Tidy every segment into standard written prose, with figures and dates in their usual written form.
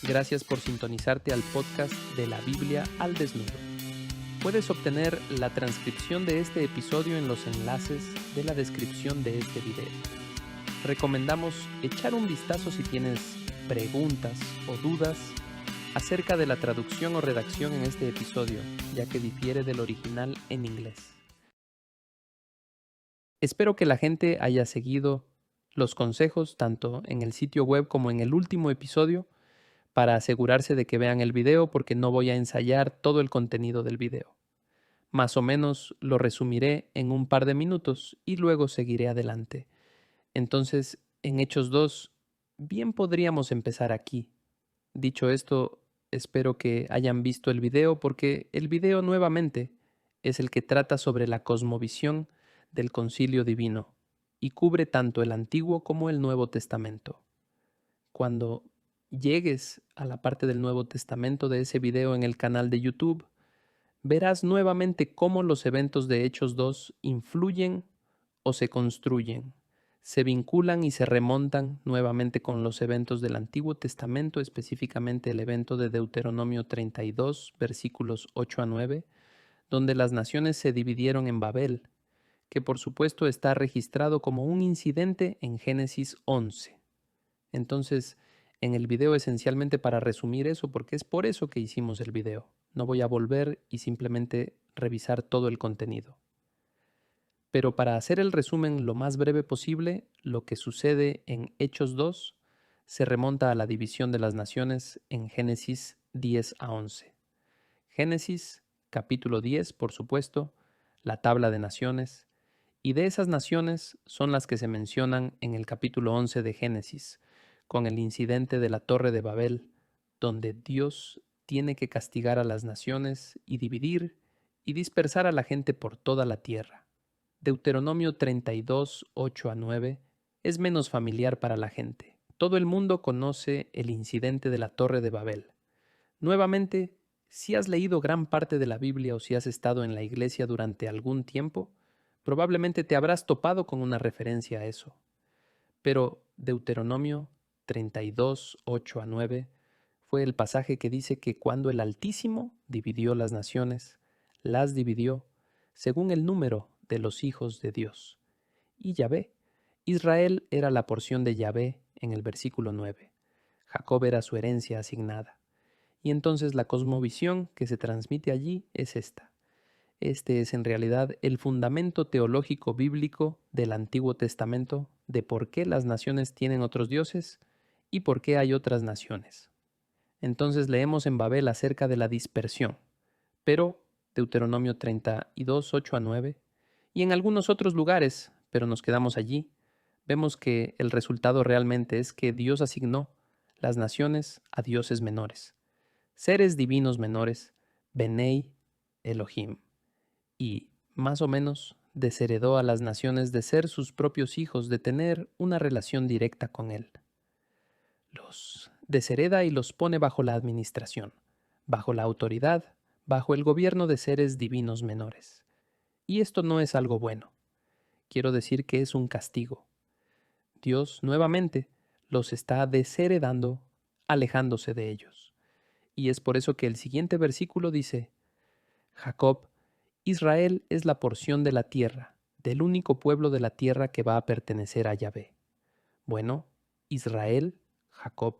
Gracias por sintonizarte al podcast de la Biblia al desnudo. Puedes obtener la transcripción de este episodio en los enlaces de la descripción de este video. Recomendamos echar un vistazo si tienes preguntas o dudas acerca de la traducción o redacción en este episodio, ya que difiere del original en inglés. Espero que la gente haya seguido los consejos tanto en el sitio web como en el último episodio para asegurarse de que vean el video, porque no voy a ensayar todo el contenido del video. Más o menos lo resumiré en un par de minutos y luego seguiré adelante. Entonces, en Hechos 2, bien podríamos empezar aquí. Dicho esto, espero que hayan visto el video, porque el video nuevamente es el que trata sobre la cosmovisión del Concilio Divino y cubre tanto el Antiguo como el Nuevo Testamento. Cuando llegues a la parte del Nuevo Testamento de ese video en el canal de YouTube, verás nuevamente cómo los eventos de Hechos 2 influyen o se construyen, se vinculan y se remontan nuevamente con los eventos del Antiguo Testamento, específicamente el evento de Deuteronomio 32, versículos 8 a 9, donde las naciones se dividieron en Babel, que por supuesto está registrado como un incidente en Génesis 11. Entonces, en el video esencialmente para resumir eso, porque es por eso que hicimos el video. No voy a volver y simplemente revisar todo el contenido. Pero para hacer el resumen lo más breve posible, lo que sucede en Hechos 2 se remonta a la división de las naciones en Génesis 10 a 11. Génesis, capítulo 10, por supuesto, la tabla de naciones, y de esas naciones son las que se mencionan en el capítulo 11 de Génesis, con el incidente de la Torre de Babel, donde Dios tiene que castigar a las naciones y dividir y dispersar a la gente por toda la tierra. Deuteronomio 32, 8 a 9 es menos familiar para la gente. Todo el mundo conoce el incidente de la Torre de Babel. Nuevamente, si has leído gran parte de la Biblia o si has estado en la iglesia durante algún tiempo, probablemente te habrás topado con una referencia a eso. Pero Deuteronomio 32, 8 a 9 fue el pasaje que dice que cuando el Altísimo dividió las naciones, las dividió según el número de los hijos de Dios. Y Yahvé, Israel era la porción de Yahvé en el versículo 9. Jacob era su herencia asignada. Y entonces la cosmovisión que se transmite allí es esta. Este es en realidad el fundamento teológico bíblico del Antiguo Testamento de por qué las naciones tienen otros dioses y por qué hay otras naciones. Entonces leemos en Babel acerca de la dispersión, pero Deuteronomio 32, 8 a 9, y en algunos otros lugares, pero nos quedamos allí, vemos que el resultado realmente es que Dios asignó las naciones a dioses menores, seres divinos menores, Benei Elohim, y, más o menos, desheredó a las naciones de ser sus propios hijos, de tener una relación directa con Él. Los deshereda y los pone bajo la administración, bajo la autoridad, bajo el gobierno de seres divinos menores. Y esto no es algo bueno. Quiero decir que es un castigo. Dios nuevamente los está desheredando, alejándose de ellos. Y es por eso que el siguiente versículo dice: Jacob, Israel es la porción de la tierra, del único pueblo de la tierra que va a pertenecer a Yahvé. Bueno, Israel, Jacob,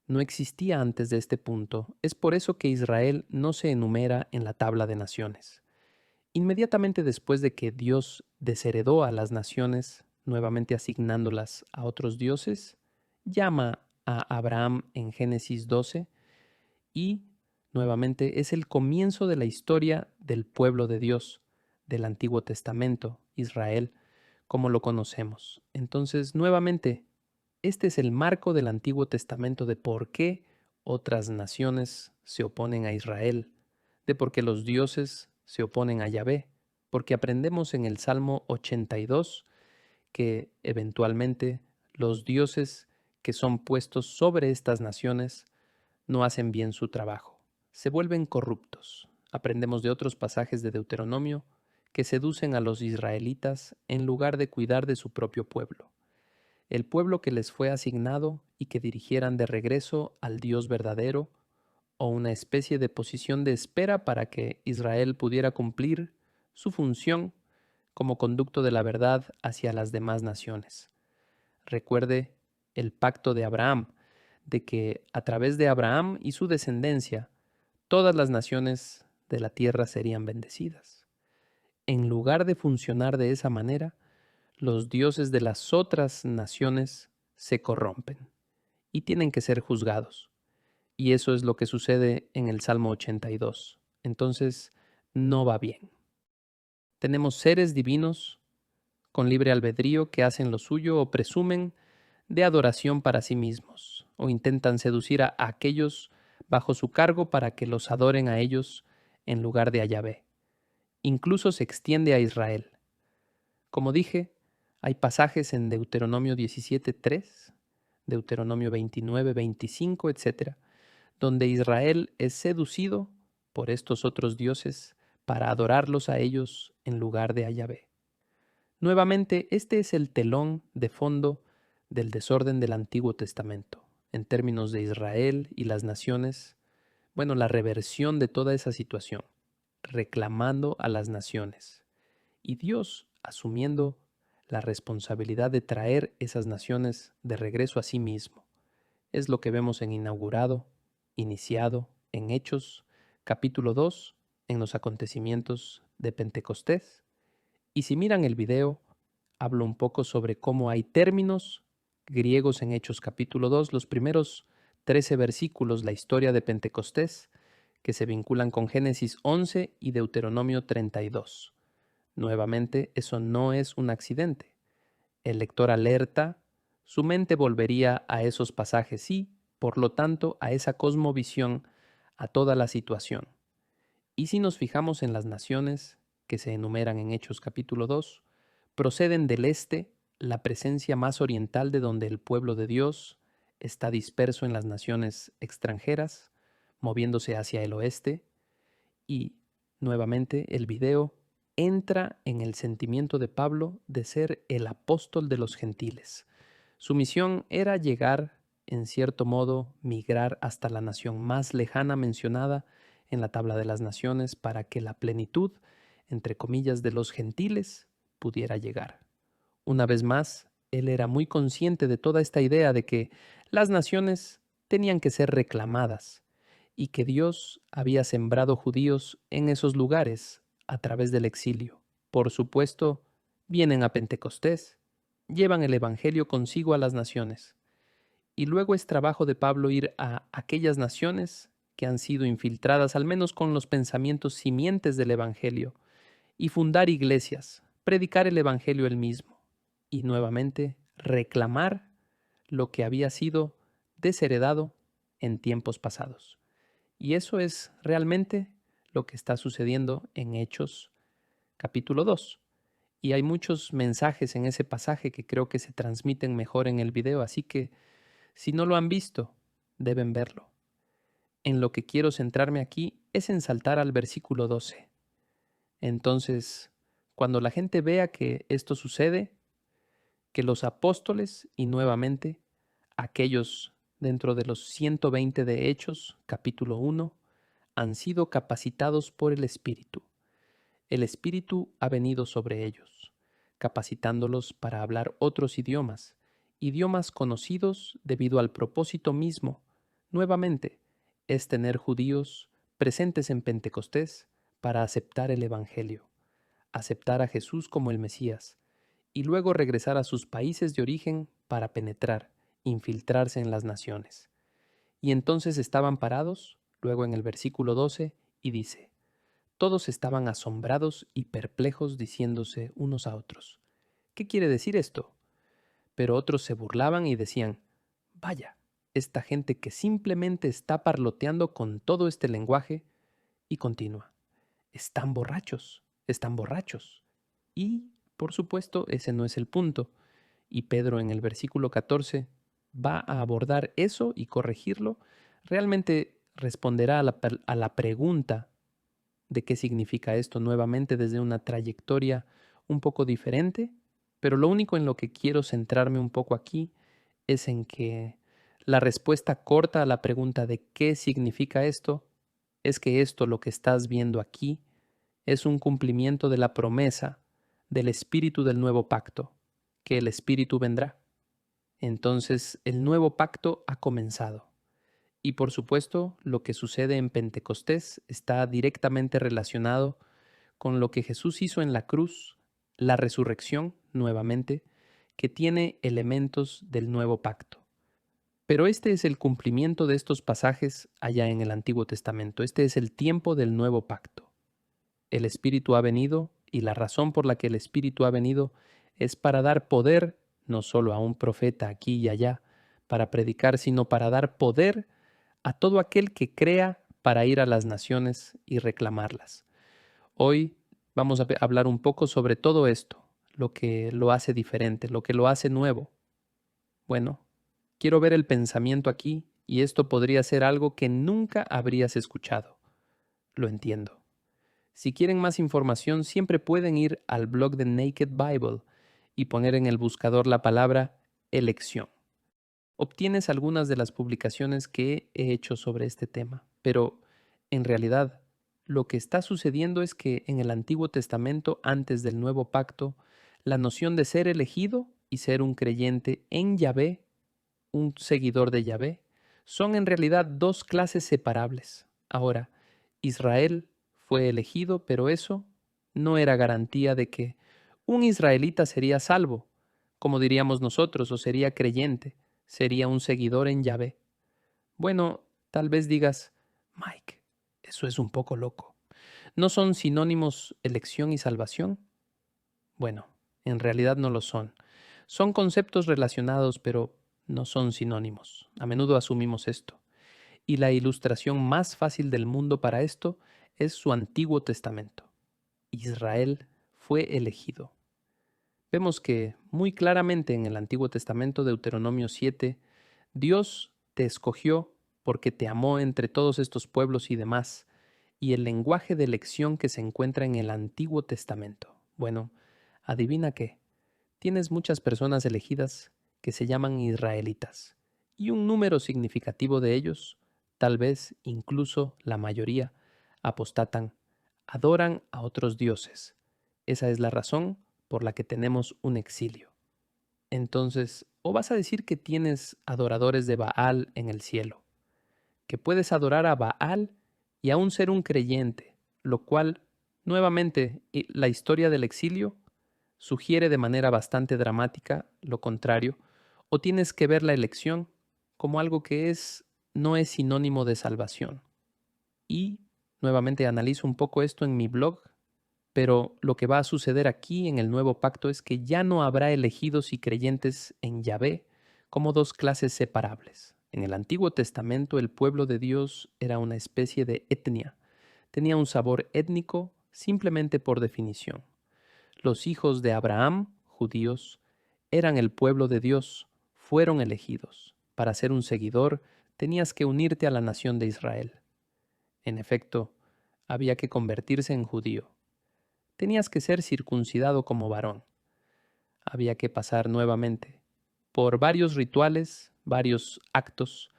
no existía antes de este punto. Es por eso que Israel no se enumera en la tabla de naciones. Inmediatamente después de que Dios desheredó a las naciones, nuevamente asignándolas a otros dioses, llama a Abraham en Génesis 12 y nuevamente es el comienzo de la historia del pueblo de Dios, del Antiguo Testamento, Israel, como lo conocemos. Entonces, nuevamente, este es el marco del Antiguo Testamento de por qué otras naciones se oponen a Israel, de por qué los dioses se oponen a Yahvé, porque aprendemos en el Salmo 82 que eventualmente los dioses que son puestos sobre estas naciones no hacen bien su trabajo, se vuelven corruptos. Aprendemos de otros pasajes de Deuteronomio que seducen a los israelitas en lugar de cuidar de su propio pueblo, el pueblo que les fue asignado y que dirigieran de regreso al Dios verdadero, o una especie de posición de espera para que Israel pudiera cumplir su función como conducto de la verdad hacia las demás naciones. Recuerde el pacto de Abraham, de que a través de Abraham y su descendencia, todas las naciones de la tierra serían bendecidas. En lugar de funcionar de esa manera, los dioses de las otras naciones se corrompen y tienen que ser juzgados. Y eso es lo que sucede en el Salmo 82. Entonces, no va bien. Tenemos seres divinos con libre albedrío que hacen lo suyo o presumen de adoración para sí mismos, o intentan seducir a aquellos bajo su cargo para que los adoren a ellos en lugar de a Yahvé. Incluso se extiende a Israel. Como dije, hay pasajes en Deuteronomio 17:3, Deuteronomio 29:25, etc., donde Israel es seducido por estos otros dioses para adorarlos a ellos en lugar de a Yahvé. Nuevamente, este es el telón de fondo del desorden del Antiguo Testamento, en términos de Israel y las naciones, bueno, la reversión de toda esa situación, reclamando a las naciones, y Dios asumiendo la responsabilidad de traer esas naciones de regreso a sí mismo. Es lo que vemos en Inaugurado, Iniciado, en Hechos, capítulo 2, en los acontecimientos de Pentecostés. Y si miran el video, hablo un poco sobre cómo hay términos griegos en Hechos capítulo 2, los primeros 13 versículos, la historia de Pentecostés, que se vinculan con Génesis 11 y Deuteronomio 32. Nuevamente, eso no es un accidente. El lector alerta, su mente volvería a esos pasajes y, por lo tanto, a esa cosmovisión, a toda la situación. Y si nos fijamos en las naciones que se enumeran en Hechos capítulo 2, proceden del este, la presencia más oriental de donde el pueblo de Dios está disperso en las naciones extranjeras, moviéndose hacia el oeste, y nuevamente el video entra en el sentimiento de Pablo de ser el apóstol de los gentiles. Su misión era llegar, en cierto modo, migrar hasta la nación más lejana mencionada en la tabla de las naciones para que la plenitud, entre comillas, de los gentiles pudiera llegar. Una vez más, él era muy consciente de toda esta idea de que las naciones tenían que ser reclamadas y que Dios había sembrado judíos en esos lugares a través del exilio. Por supuesto, vienen a Pentecostés, llevan el Evangelio consigo a las naciones. Y luego es trabajo de Pablo ir a aquellas naciones que han sido infiltradas al menos con los pensamientos simientes del Evangelio, y fundar iglesias, predicar el Evangelio él mismo, y nuevamente reclamar lo que había sido desheredado en tiempos pasados. Y eso es realmente lo que está sucediendo en Hechos capítulo 2. Y hay muchos mensajes en ese pasaje que creo que se transmiten mejor en el video, así que si no lo han visto, deben verlo. En lo que quiero centrarme aquí es en saltar al versículo 12. Entonces, cuando la gente vea que esto sucede, que los apóstoles y nuevamente aquellos dentro de los 120 de Hechos, capítulo 1, han sido capacitados por el Espíritu. El Espíritu ha venido sobre ellos, capacitándolos para hablar otros idiomas, idiomas conocidos debido al propósito mismo, nuevamente, es tener judíos presentes en Pentecostés para aceptar el Evangelio, aceptar a Jesús como el Mesías, y luego regresar a sus países de origen para penetrar, infiltrarse en las naciones. Y entonces estaban parados, luego en el versículo 12, y dice: todos estaban asombrados y perplejos diciéndose unos a otros: ¿qué quiere decir esto? Pero otros se burlaban y decían: vaya, esta gente que simplemente está parloteando con todo este lenguaje. Y continúa: están borrachos, están borrachos. Y, por supuesto, ese no es el punto. Y Pedro en el versículo 14 va a abordar eso y corregirlo. Realmente responderá a la pregunta de qué significa esto nuevamente desde una trayectoria un poco diferente, pero lo único en lo que quiero centrarme un poco aquí es en que La respuesta corta a la pregunta de qué significa esto es que esto, lo que estás viendo aquí, es un cumplimiento de la promesa del Espíritu del nuevo pacto, que el Espíritu vendrá. Entonces, el nuevo pacto ha comenzado. Y por supuesto, lo que sucede en Pentecostés está directamente relacionado con lo que Jesús hizo en la cruz, la resurrección, nuevamente, que tiene elementos del nuevo pacto. Pero este es el cumplimiento de estos pasajes allá en el Antiguo Testamento. Este es el tiempo del nuevo pacto. El Espíritu ha venido y la razón por la que el Espíritu ha venido es para dar poder no solo a un profeta aquí y allá para predicar, sino para dar poder a todo aquel que crea para ir a las naciones y reclamarlas. Hoy vamos a hablar un poco sobre todo esto, lo que lo hace diferente, lo que lo hace nuevo. Bueno, quiero ver el pensamiento aquí y esto podría ser algo que nunca habrías escuchado. Lo entiendo. Si quieren más información, siempre pueden ir al blog de Naked Bible y poner en el buscador la palabra elección. Obtienes algunas de las publicaciones que he hecho sobre este tema, pero en realidad lo que está sucediendo es que en el Antiguo Testamento, antes del Nuevo Pacto, la noción de ser elegido y ser un creyente en Yahvé, un seguidor de Yahvé, son en realidad dos clases separables. Ahora, Israel fue elegido, pero eso no era garantía de que un israelita sería salvo, como diríamos nosotros, o sería creyente, sería un seguidor en Yahvé. Bueno, tal vez digas, Mike, eso es un poco loco. ¿No son sinónimos elección y salvación? Bueno, en realidad no lo son. Son conceptos relacionados, pero no son sinónimos. A menudo asumimos esto. Y la ilustración más fácil del mundo para esto es su Antiguo Testamento. Israel fue elegido. Vemos que muy claramente en el Antiguo Testamento, Deuteronomio 7, Dios te escogió porque te amó entre todos estos pueblos y demás, y el lenguaje de elección que se encuentra en el Antiguo Testamento. Bueno, adivina qué, tienes muchas personas elegidas que se llaman israelitas, y un número significativo de ellos, tal vez incluso la mayoría, apostatan, adoran a otros dioses. Esa es la razón por la que tenemos un exilio. Entonces, o vas a decir que tienes adoradores de Baal en el cielo, que puedes adorar a Baal y aún ser un creyente, lo cual, nuevamente, la historia del exilio sugiere de manera bastante dramática lo contrario, o tienes que ver la elección como algo que no es sinónimo de salvación. Y, nuevamente, analizo un poco esto en mi blog, pero lo que va a suceder aquí en el nuevo pacto es que ya no habrá elegidos y creyentes en Yahvé como dos clases separables. En el Antiguo Testamento el pueblo de Dios era una especie de etnia. Tenía un sabor étnico simplemente por definición. Los hijos de Abraham, judíos, eran el pueblo de Dios, fueron elegidos. Para ser un seguidor tenías que unirte a la nación de Israel. En efecto, había que convertirse en judío. Tenías que ser circuncidado como varón. Había que pasar nuevamente por varios rituales, varios actos,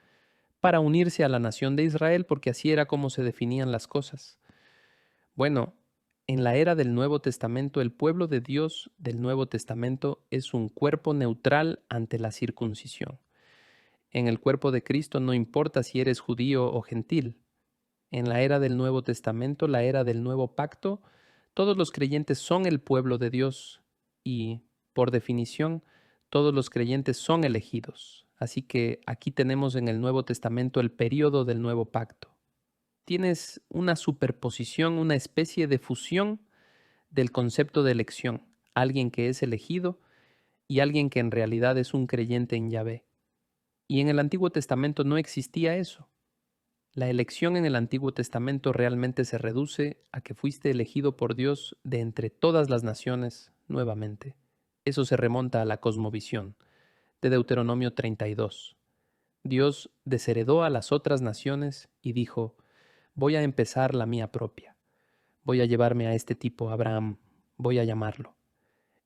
para unirse a la nación de Israel, porque así era como se definían las cosas. Bueno, en la era del Nuevo Testamento, el pueblo de Dios del Nuevo Testamento es un cuerpo neutral ante la circuncisión. En el cuerpo de Cristo no importa si eres judío o gentil. En la era del Nuevo Testamento, la era del Nuevo Pacto, todos los creyentes son el pueblo de Dios y, por definición, todos los creyentes son elegidos. Así que aquí tenemos en el Nuevo Testamento el período del Nuevo Pacto. Tienes una superposición, una especie de fusión del concepto de elección, alguien que es elegido y alguien que en realidad es un creyente en Yahvé. Y en el Antiguo Testamento no existía eso. La elección en el Antiguo Testamento realmente se reduce a que fuiste elegido por Dios de entre todas las naciones nuevamente. Eso se remonta a la cosmovisión de Deuteronomio 32. Dios desheredó a las otras naciones y dijo, voy a empezar la mía propia. Voy a llevarme a este tipo, Abraham, voy a llamarlo.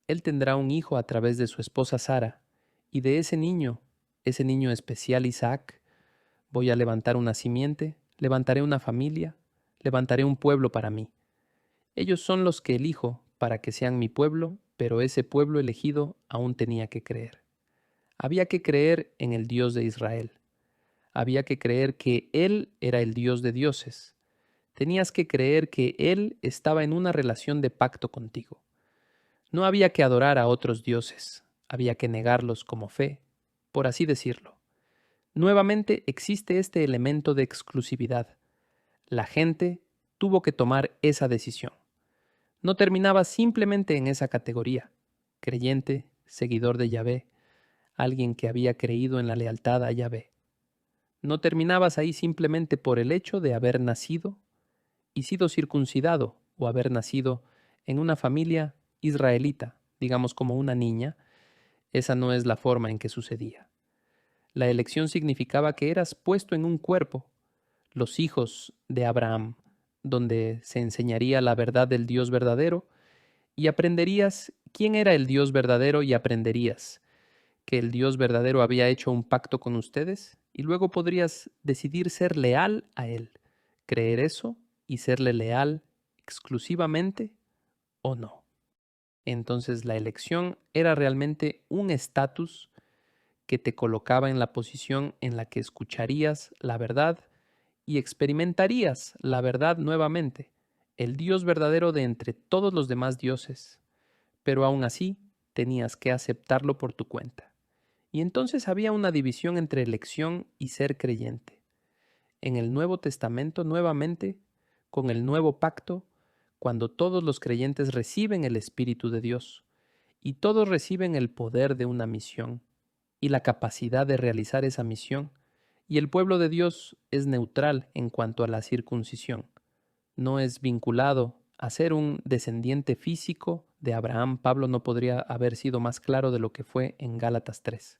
Él tendrá un hijo a través de su esposa Sara, y de ese niño ese niño especial Isaac, voy a levantar una simiente, levantaré una familia, levantaré un pueblo para mí. Ellos son los que elijo para que sean mi pueblo, pero ese pueblo elegido aún tenía que creer. Había que creer en el Dios de Israel. Había que creer que Él era el Dios de dioses. Tenías que creer que Él estaba en una relación de pacto contigo. No había que adorar a otros dioses, había que negarlos como fe, por así decirlo. Nuevamente existe este elemento de exclusividad. La gente tuvo que tomar esa decisión. No terminaba simplemente en esa categoría, creyente, seguidor de Yahvé, alguien que había creído en la lealtad a Yahvé. No terminabas ahí simplemente por el hecho de haber nacido y sido circuncidado o haber nacido en una familia israelita, digamos como una niña. Esa no es la forma en que sucedía. La elección significaba que eras puesto en un cuerpo, los hijos de Abraham, donde se enseñaría la verdad del Dios verdadero y aprenderías quién era el Dios verdadero y aprenderías que el Dios verdadero había hecho un pacto con ustedes y luego podrías decidir ser leal a Él, creer eso y serle leal exclusivamente o no. Entonces la elección era realmente un estatus que te colocaba en la posición en la que escucharías la verdad y experimentarías la verdad nuevamente, el Dios verdadero de entre todos los demás dioses, pero aún así tenías que aceptarlo por tu cuenta. Y entonces había una división entre elección y ser creyente. En el Nuevo Testamento, nuevamente, con el nuevo pacto, cuando todos los creyentes reciben el Espíritu de Dios y todos reciben el poder de una misión y la capacidad de realizar esa misión, y el pueblo de Dios es neutral en cuanto a la circuncisión, no es vinculado a ser un descendiente físico de Abraham. Pablo no podría haber sido más claro de lo que fue en Gálatas 3.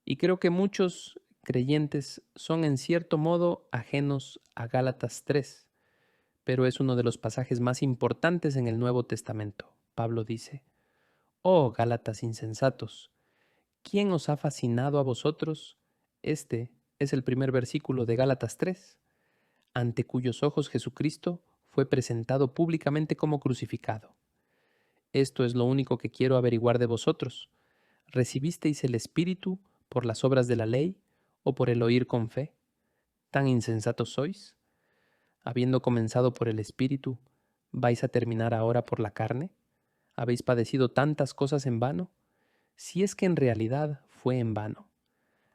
Y creo que muchos creyentes son en cierto modo ajenos a Gálatas 3, pero es uno de los pasajes más importantes en el Nuevo Testamento. Pablo dice: «Oh Gálatas insensatos, ¿quién os ha fascinado a vosotros?» Este es el primer versículo de Gálatas 3, ante cuyos ojos Jesucristo fue presentado públicamente como crucificado. Esto es lo único que quiero averiguar de vosotros. ¿Recibisteis el Espíritu por las obras de la ley o por el oír con fe? ¿Tan insensatos sois? Habiendo comenzado por el Espíritu, ¿vais a terminar ahora por la carne? ¿Habéis padecido tantas cosas en vano? Si es que en realidad fue en vano.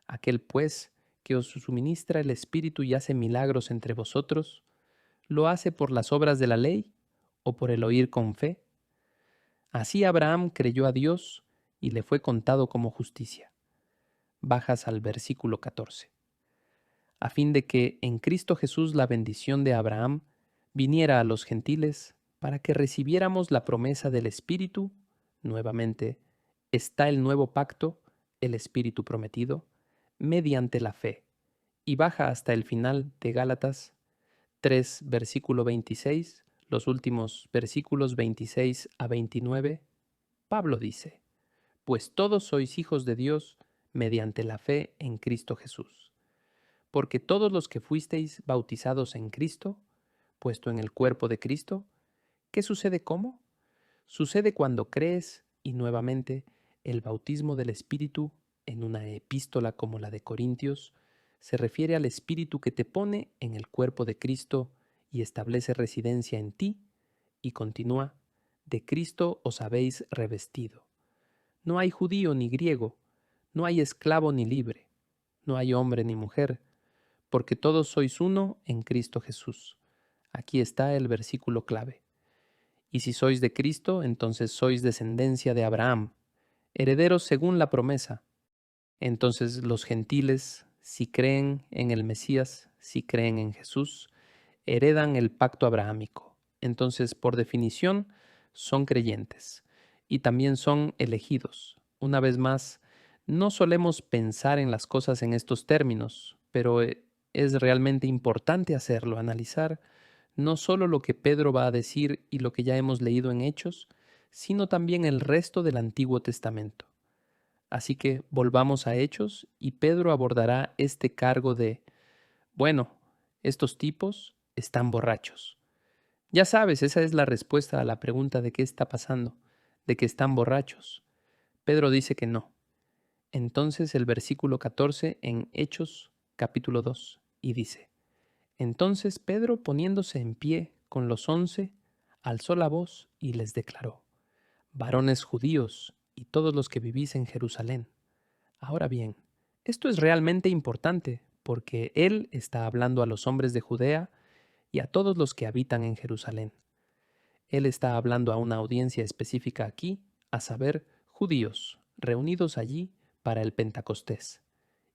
Aquel, pues, que os suministra el Espíritu y hace milagros entre vosotros, ¿lo hace por las obras de la ley o por el oír con fe? Así Abraham creyó a Dios y le fue contado como justicia. Bajas al versículo 14. A fin de que en Cristo Jesús la bendición de Abraham viniera a los gentiles para que recibiéramos la promesa del Espíritu. Nuevamente, está el nuevo pacto, el Espíritu prometido, mediante la fe. Y baja hasta el final de Gálatas 3, versículo 26, los últimos versículos 26 a 29, Pablo dice: «Pues todos sois hijos de Dios mediante la fe en Cristo Jesús. Porque todos los que fuisteis bautizados en Cristo, puesto en el cuerpo de Cristo, ¿qué sucede cómo? Sucede cuando crees y nuevamente el bautismo del Espíritu en una epístola como la de Corintios se refiere al Espíritu que te pone en el cuerpo de Cristo y establece residencia en ti, y continúa: de Cristo os habéis revestido. No hay judío ni griego, no hay esclavo ni libre, no hay hombre ni mujer, porque todos sois uno en Cristo Jesús». Aquí está el versículo clave. Y si sois de Cristo, entonces sois descendencia de Abraham, herederos según la promesa. Entonces los gentiles, si creen en el Mesías, si creen en Jesús, heredan el pacto abrahámico. Entonces, por definición, son creyentes y también son elegidos. Una vez más, no solemos pensar en las cosas en estos términos, pero es realmente importante hacerlo, analizar no solo lo que Pedro va a decir y lo que ya hemos leído en Hechos, sino también el resto del Antiguo Testamento. Así que volvamos a Hechos y Pedro abordará este cargo de, bueno, estos tipos están borrachos. Ya sabes, esa es la respuesta a la pregunta de qué está pasando, de que están borrachos. Pedro dice que no. Entonces el versículo 14 en Hechos capítulo 2 y dice, entonces Pedro poniéndose en pie con los 11, alzó la voz y les declaró, varones judíos y todos los que vivís en Jerusalén. Ahora bien, esto es realmente importante porque él está hablando a los hombres de Judea y a todos los que habitan en Jerusalén. Él está hablando a una audiencia específica aquí, a saber, judíos, reunidos allí para el Pentecostés.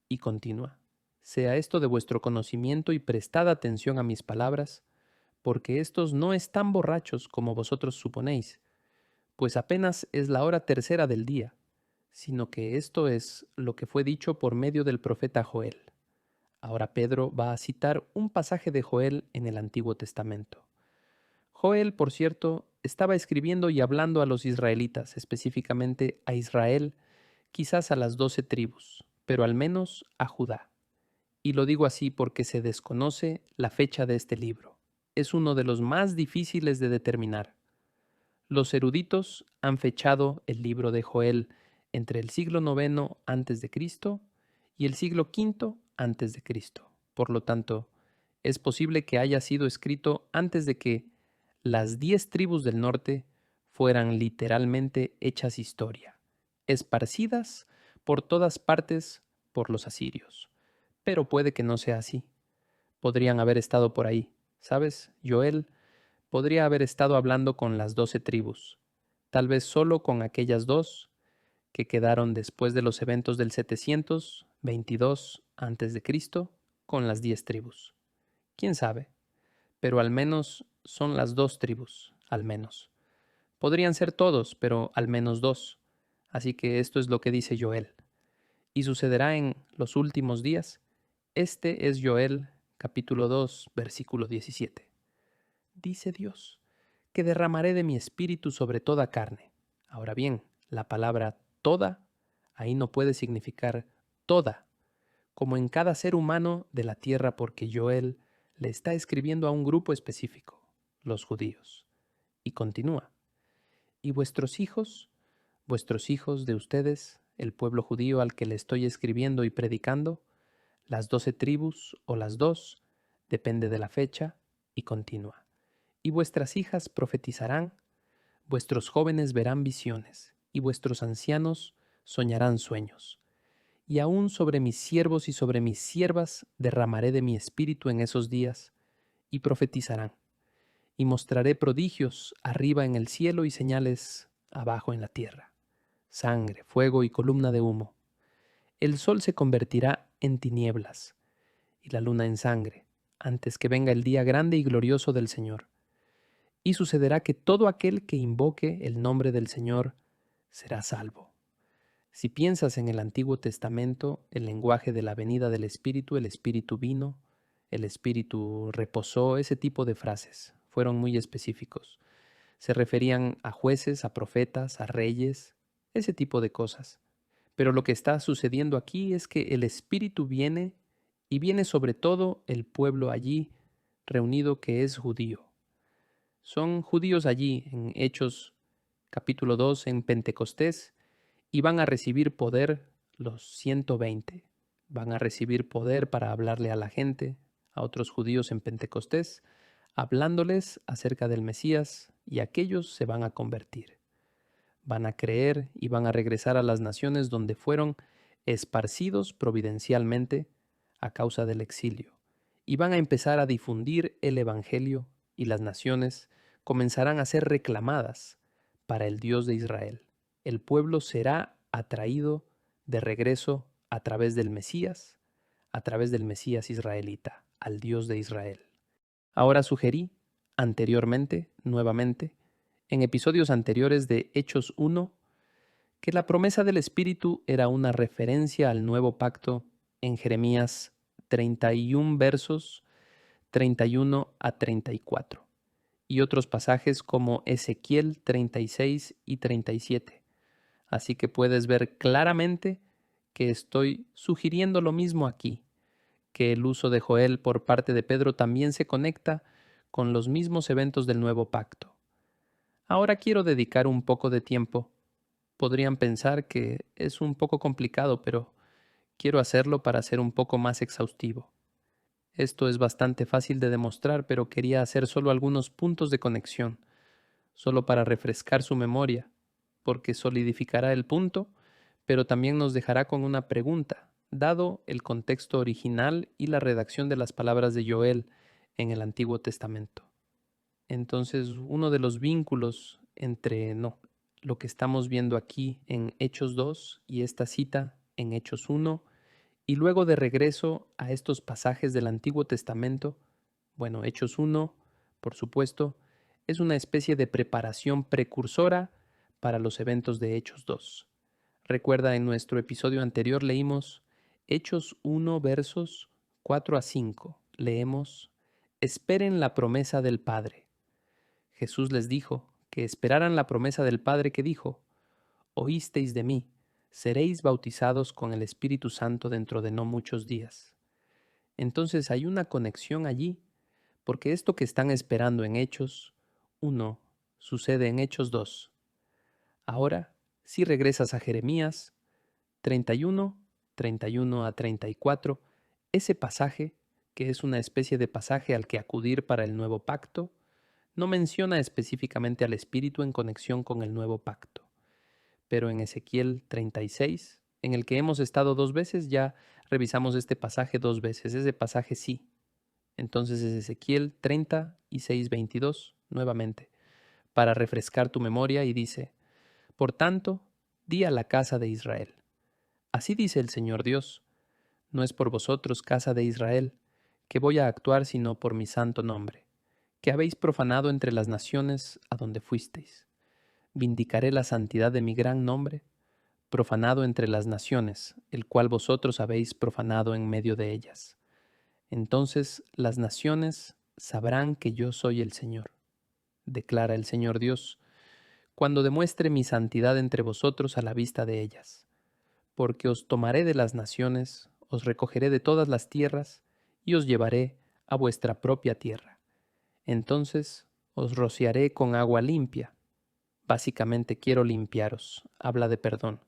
Y continúa, sea esto de vuestro conocimiento y prestad atención a mis palabras, porque estos no están borrachos como vosotros suponéis, pues apenas es la hora tercera del día, sino que esto es lo que fue dicho por medio del profeta Joel. Ahora Pedro va a citar un pasaje de Joel en el Antiguo Testamento. Joel, por cierto, estaba escribiendo y hablando a los israelitas, específicamente a Israel, quizás a las 12 tribus, pero al menos a Judá. Y lo digo así porque se desconoce la fecha de este libro. Es uno de los más difíciles de determinar. Los eruditos han fechado el libro de Joel entre el siglo IX a.C. y el siglo V a.C. Por lo tanto, es posible que haya sido escrito antes de que las 10 tribus del norte fueran literalmente hechas historia, esparcidas por todas partes por los asirios. Pero puede que no sea así. Podrían haber estado por ahí. ¿Sabes? Joel podría haber estado hablando con las 12 tribus, tal vez solo con aquellas dos que quedaron después de los eventos del 722 a.C. con las 10 tribus. ¿Quién sabe? Pero al menos son las 2 tribus, al menos. Podrían ser todos, pero al menos 2. Así que esto es lo que dice Joel. Y sucederá en los últimos días. Este es Joel capítulo 2, versículo 17. Dice Dios, que derramaré de mi espíritu sobre toda carne. Ahora bien, la palabra toda ahí no puede significar toda, como en cada ser humano de la tierra, porque Joel le está escribiendo a un grupo específico, los judíos. Y continúa, y vuestros hijos de ustedes, el pueblo judío al que le estoy escribiendo y predicando, las 12 tribus o las 2, depende de la fecha, y continúa. Y vuestras hijas profetizarán, vuestros jóvenes verán visiones, y vuestros ancianos soñarán sueños. Y aún sobre mis siervos y sobre mis siervas derramaré de mi espíritu en esos días, y profetizarán. Y mostraré prodigios arriba en el cielo y señales abajo en la tierra, sangre, fuego y columna de humo. El sol se convertirá en tinieblas, y la luna en sangre, antes que venga el día grande y glorioso del Señor. Y sucederá que todo aquel que invoque el nombre del Señor será salvo. Si piensas en el Antiguo Testamento, el lenguaje de la venida del Espíritu, el Espíritu vino, el Espíritu reposó, ese tipo de frases fueron muy específicos. Se referían a jueces, a profetas, a reyes, ese tipo de cosas. Pero lo que está sucediendo aquí es que el Espíritu viene y viene sobre todo el pueblo allí reunido que es judío. Son judíos allí en Hechos capítulo 2 en Pentecostés y van a recibir poder los 120. Van a recibir poder para hablarle a la gente, a otros judíos en Pentecostés, hablándoles acerca del Mesías y aquellos se van a convertir. Van a creer y van a regresar a las naciones donde fueron esparcidos providencialmente a causa del exilio y van a empezar a difundir el Evangelio y las naciones comenzarán a ser reclamadas para el Dios de Israel. El pueblo será atraído de regreso a través del Mesías israelita, al Dios de Israel. Ahora sugerí, anteriormente, nuevamente, en episodios anteriores de Hechos 1, que la promesa del Espíritu era una referencia al nuevo pacto en Jeremías 31 versos 31 a 34 y otros pasajes como Ezequiel 36 y 37. Así que puedes ver claramente que estoy sugiriendo lo mismo aquí, que el uso de Joel por parte de Pedro también se conecta con los mismos eventos del nuevo pacto. Ahora quiero dedicar un poco de tiempo. Podrían pensar que es un poco complicado, pero quiero hacerlo para ser un poco más exhaustivo. Esto es bastante fácil de demostrar, pero quería hacer solo algunos puntos de conexión, solo para refrescar su memoria, porque solidificará el punto, pero también nos dejará con una pregunta, dado el contexto original y la redacción de las palabras de Joel en el Antiguo Testamento. Entonces, uno de los vínculos entre lo que estamos viendo aquí en Hechos 2 y esta cita en Hechos 1, y luego de regreso a estos pasajes del Antiguo Testamento, bueno, Hechos 1, por supuesto, es una especie de preparación precursora para los eventos de Hechos 2. Recuerda, en nuestro episodio anterior leímos Hechos 1 versos 4 a 5. Leemos: esperen la promesa del Padre. Jesús les dijo que esperaran la promesa del Padre que dijo: oísteis de mí, seréis bautizados con el Espíritu Santo dentro de no muchos días. Entonces hay una conexión allí, porque esto que están esperando en Hechos 1 sucede en Hechos 2. Ahora, si regresas a Jeremías 31, 31 a 34, ese pasaje, que es una especie de pasaje al que acudir para el nuevo pacto, no menciona específicamente al Espíritu en conexión con el nuevo pacto. Pero en Ezequiel 36, en el que hemos estado 2 veces, ya revisamos este pasaje 2 veces. Ese pasaje sí. Entonces es Ezequiel 36, 22, nuevamente, para refrescar tu memoria, y dice: por tanto, di a la casa de Israel: así dice el Señor Dios, no es por vosotros, casa de Israel, que voy a actuar, sino por mi santo nombre, que habéis profanado entre las naciones a donde fuisteis. Vindicaré la santidad de mi gran nombre, profanado entre las naciones, el cual vosotros habéis profanado en medio de ellas. Entonces las naciones sabrán que yo soy el Señor, declara el Señor Dios, cuando demuestre mi santidad entre vosotros a la vista de ellas. Porque os tomaré de las naciones, os recogeré de todas las tierras, y os llevaré a vuestra propia tierra. Entonces os rociaré con agua limpia. Básicamente quiero limpiaros, habla de perdón.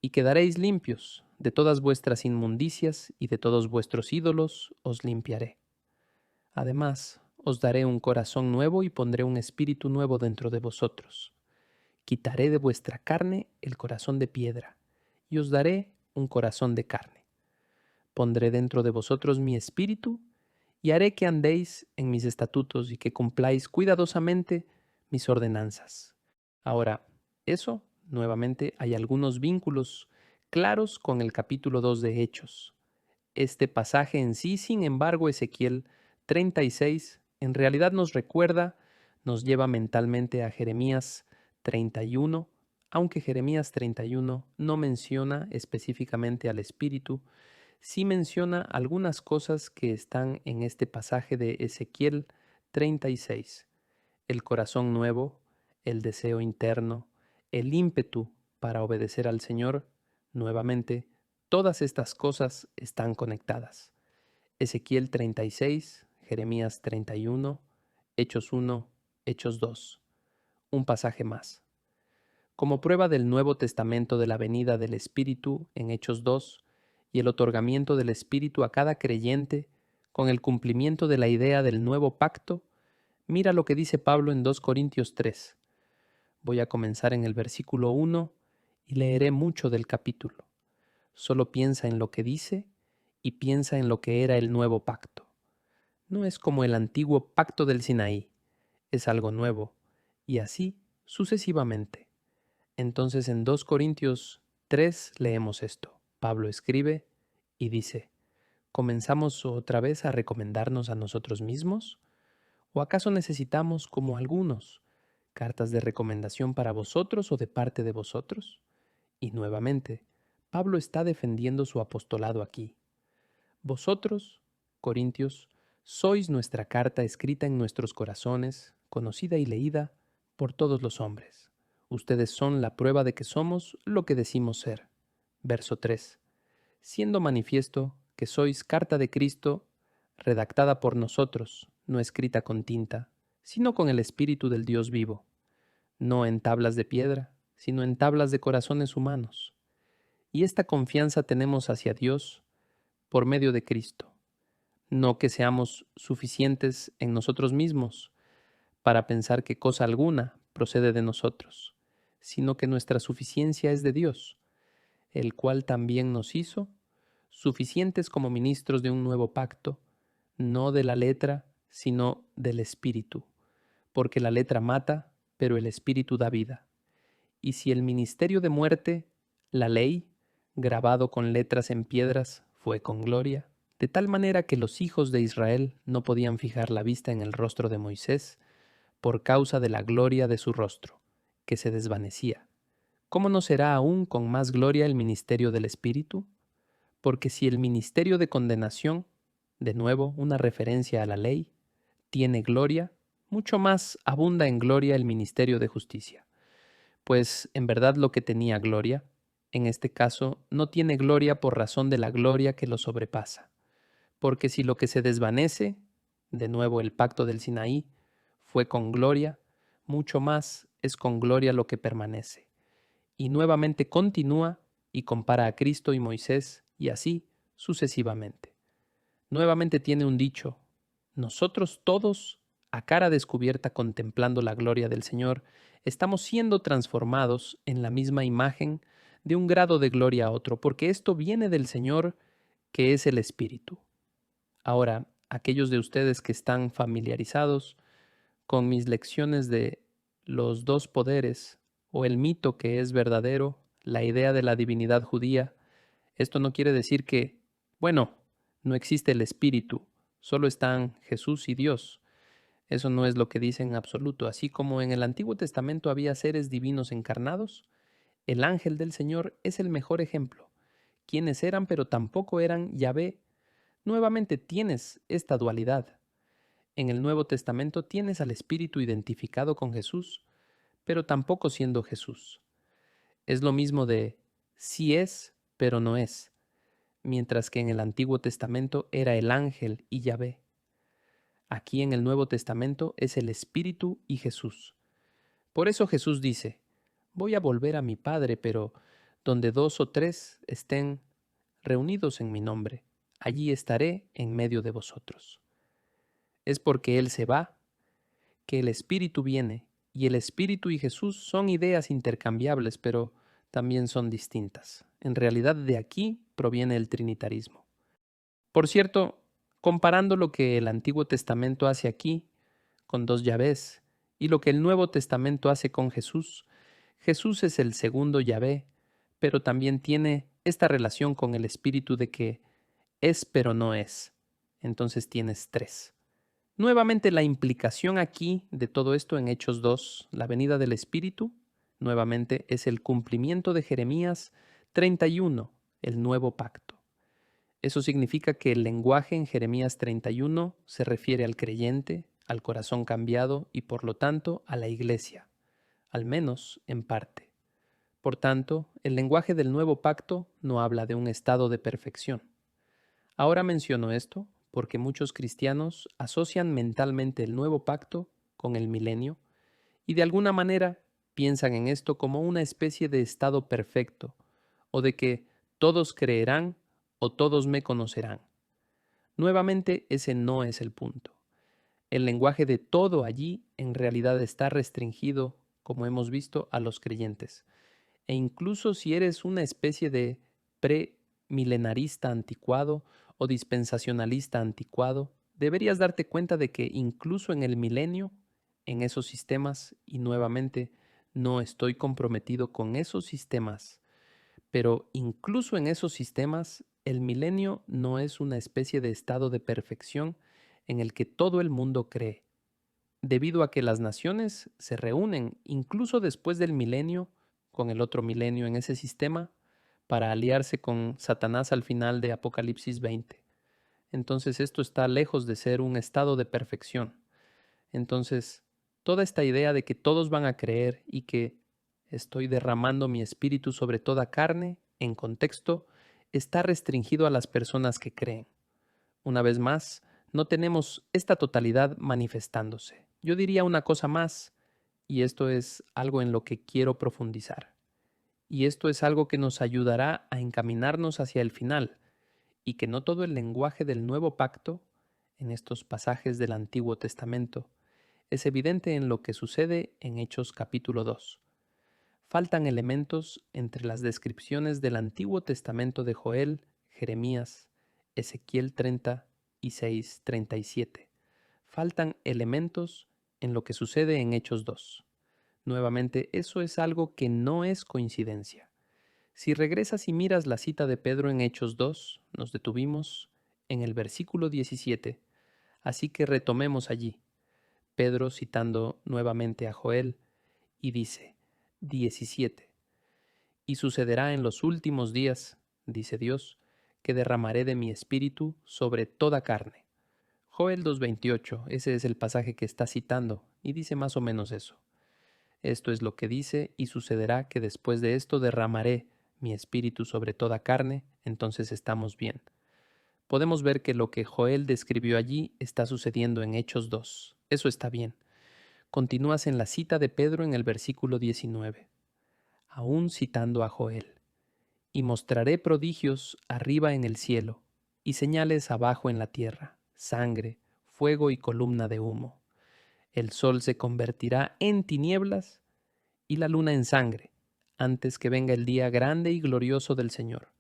Y quedaréis limpios, de todas vuestras inmundicias y de todos vuestros ídolos os limpiaré. Además, os daré un corazón nuevo y pondré un espíritu nuevo dentro de vosotros. Quitaré de vuestra carne el corazón de piedra, y os daré un corazón de carne. Pondré dentro de vosotros mi espíritu, y haré que andéis en mis estatutos y que cumpláis cuidadosamente mis ordenanzas. Ahora, eso, nuevamente, hay algunos vínculos claros con el capítulo 2 de Hechos. Este pasaje en sí, sin embargo, Ezequiel 36, en realidad nos recuerda, nos lleva mentalmente a Jeremías 31, aunque Jeremías 31 no menciona específicamente al Espíritu, sí menciona algunas cosas que están en este pasaje de Ezequiel 36. El corazón nuevo, el deseo interno, el ímpetu para obedecer al Señor, nuevamente, todas estas cosas están conectadas. Ezequiel 36, Jeremías 31, Hechos 1, Hechos 2. Un pasaje más. Como prueba del Nuevo Testamento de la venida del Espíritu en Hechos 2 y el otorgamiento del Espíritu a cada creyente con el cumplimiento de la idea del nuevo pacto, mira lo que dice Pablo en 2 Corintios 3. Voy a comenzar en el versículo 1 y leeré mucho del capítulo. Solo piensa en lo que dice y piensa en lo que era el nuevo pacto. No es como el antiguo pacto del Sinaí, es algo nuevo, y así sucesivamente. Entonces en 2 Corintios 3 leemos esto. Pablo escribe y dice: ¿comenzamos otra vez a recomendarnos a nosotros mismos? ¿O acaso necesitamos, como algunos, cartas de recomendación para vosotros o de parte de vosotros? Y nuevamente, Pablo está defendiendo su apostolado aquí. Vosotros, Corintios, sois nuestra carta escrita en nuestros corazones, conocida y leída por todos los hombres. Ustedes son la prueba de que somos lo que decimos ser. Verso 3. Siendo manifiesto que sois carta de Cristo, redactada por nosotros, no escrita con tinta, sino con el Espíritu del Dios vivo, no en tablas de piedra, sino en tablas de corazones humanos. Y esta confianza tenemos hacia Dios por medio de Cristo. No que seamos suficientes en nosotros mismos para pensar que cosa alguna procede de nosotros, sino que nuestra suficiencia es de Dios, el cual también nos hizo suficientes como ministros de un nuevo pacto, no de la letra, sino del Espíritu, porque la letra mata, pero el Espíritu da vida. Y si el ministerio de muerte, la ley, grabado con letras en piedras, fue con gloria, de tal manera que los hijos de Israel no podían fijar la vista en el rostro de Moisés por causa de la gloria de su rostro, que se desvanecía. ¿Cómo no será aún con más gloria el ministerio del Espíritu? Porque si el ministerio de condenación, de nuevo una referencia a la ley, tiene gloria, mucho más abunda en gloria el ministerio de justicia. Pues en verdad lo que tenía gloria, en este caso, no tiene gloria por razón de la gloria que lo sobrepasa. Porque si lo que se desvanece, de nuevo el pacto del Sinaí, fue con gloria, mucho más es con gloria lo que permanece. Y nuevamente continúa y compara a Cristo y Moisés, y así sucesivamente. Nuevamente tiene un dicho: nosotros todos, a cara descubierta contemplando la gloria del Señor, estamos siendo transformados en la misma imagen de un grado de gloria a otro, porque esto viene del Señor, que es el Espíritu. Ahora, aquellos de ustedes que están familiarizados con mis lecciones de los dos poderes o el mito que es verdadero, la idea de la divinidad judía, esto no quiere decir que, bueno, no existe el Espíritu, solo están Jesús y Dios. Eso no es lo que dice en absoluto. Así como en el Antiguo Testamento había seres divinos encarnados, el ángel del Señor es el mejor ejemplo. Quienes eran, pero tampoco eran Yahvé. Nuevamente tienes esta dualidad. En el Nuevo Testamento tienes al Espíritu identificado con Jesús, pero tampoco siendo Jesús. Es lo mismo de sí es, pero no es, mientras que en el Antiguo Testamento era el ángel y Yahvé. Aquí en el Nuevo Testamento es el Espíritu y Jesús. Por eso Jesús dice: voy a volver a mi Padre, pero donde 2 o 3 estén reunidos en mi nombre, allí estaré en medio de vosotros. Es porque Él se va que el Espíritu viene, y el Espíritu y Jesús son ideas intercambiables, pero también son distintas. En realidad de aquí proviene el trinitarismo. Por cierto, comparando lo que el Antiguo Testamento hace aquí, con dos Yahvés, y lo que el Nuevo Testamento hace con Jesús, Jesús es el segundo Yahvé, pero también tiene esta relación con el Espíritu de que es pero no es. Entonces tienes tres. Nuevamente la implicación aquí de todo esto en Hechos 2, la venida del Espíritu, nuevamente es el cumplimiento de Jeremías 31, el nuevo pacto. Eso significa que el lenguaje en Jeremías 31 se refiere al creyente, al corazón cambiado y por lo tanto a la iglesia, al menos en parte. Por tanto, el lenguaje del nuevo pacto no habla de un estado de perfección. Ahora menciono esto porque muchos cristianos asocian mentalmente el nuevo pacto con el milenio y de alguna manera piensan en esto como una especie de estado perfecto o de que todos creerán o todos me conocerán. Nuevamente, ese no es el punto. El lenguaje de todo allí en realidad está restringido, como hemos visto, a los creyentes. E incluso si eres una especie de premilenarista anticuado o dispensacionalista anticuado, deberías darte cuenta de que incluso en el milenio, en esos sistemas, y nuevamente no estoy comprometido con esos sistemas, pero incluso en esos sistemas, el milenio no es una especie de estado de perfección en el que todo el mundo cree, debido a que las naciones se reúnen incluso después del milenio, con el otro milenio en ese sistema, para aliarse con Satanás al final de Apocalipsis 20. Entonces esto está lejos de ser un estado de perfección. Entonces, toda esta idea de que todos van a creer y que estoy derramando mi espíritu sobre toda carne, en contexto, está restringido a las personas que creen. Una vez más, no tenemos esta totalidad manifestándose. Yo diría una cosa más, y esto es algo en lo que quiero profundizar. Y esto es algo que nos ayudará a encaminarnos hacia el final, y que no todo el lenguaje del nuevo pacto, en estos pasajes del Antiguo Testamento, es evidente en lo que sucede en Hechos capítulo 2. Faltan elementos entre las descripciones del Antiguo Testamento de Joel, Jeremías, Ezequiel 30 y 6:37. Faltan elementos en lo que sucede en Hechos 2. Nuevamente, eso es algo que no es coincidencia. Si regresas y miras la cita de Pedro en Hechos 2, nos detuvimos en el versículo 17, así que retomemos allí. Pedro citando nuevamente a Joel y dice, 17, y sucederá en los últimos días, dice Dios, que derramaré de mi espíritu sobre toda carne. Joel 2:28, ese es el pasaje que está citando, y dice más o menos eso. Esto es lo que dice, y sucederá que después de esto derramaré mi espíritu sobre toda carne, entonces estamos bien. Podemos ver que lo que Joel describió allí está sucediendo en Hechos 2. Eso está bien. Continúas en la cita de Pedro en el versículo 19, aún citando a Joel. Y mostraré prodigios arriba en el cielo, y señales abajo en la tierra, sangre, fuego y columna de humo. El sol se convertirá en tinieblas y la luna en sangre, antes que venga el día grande y glorioso del Señor.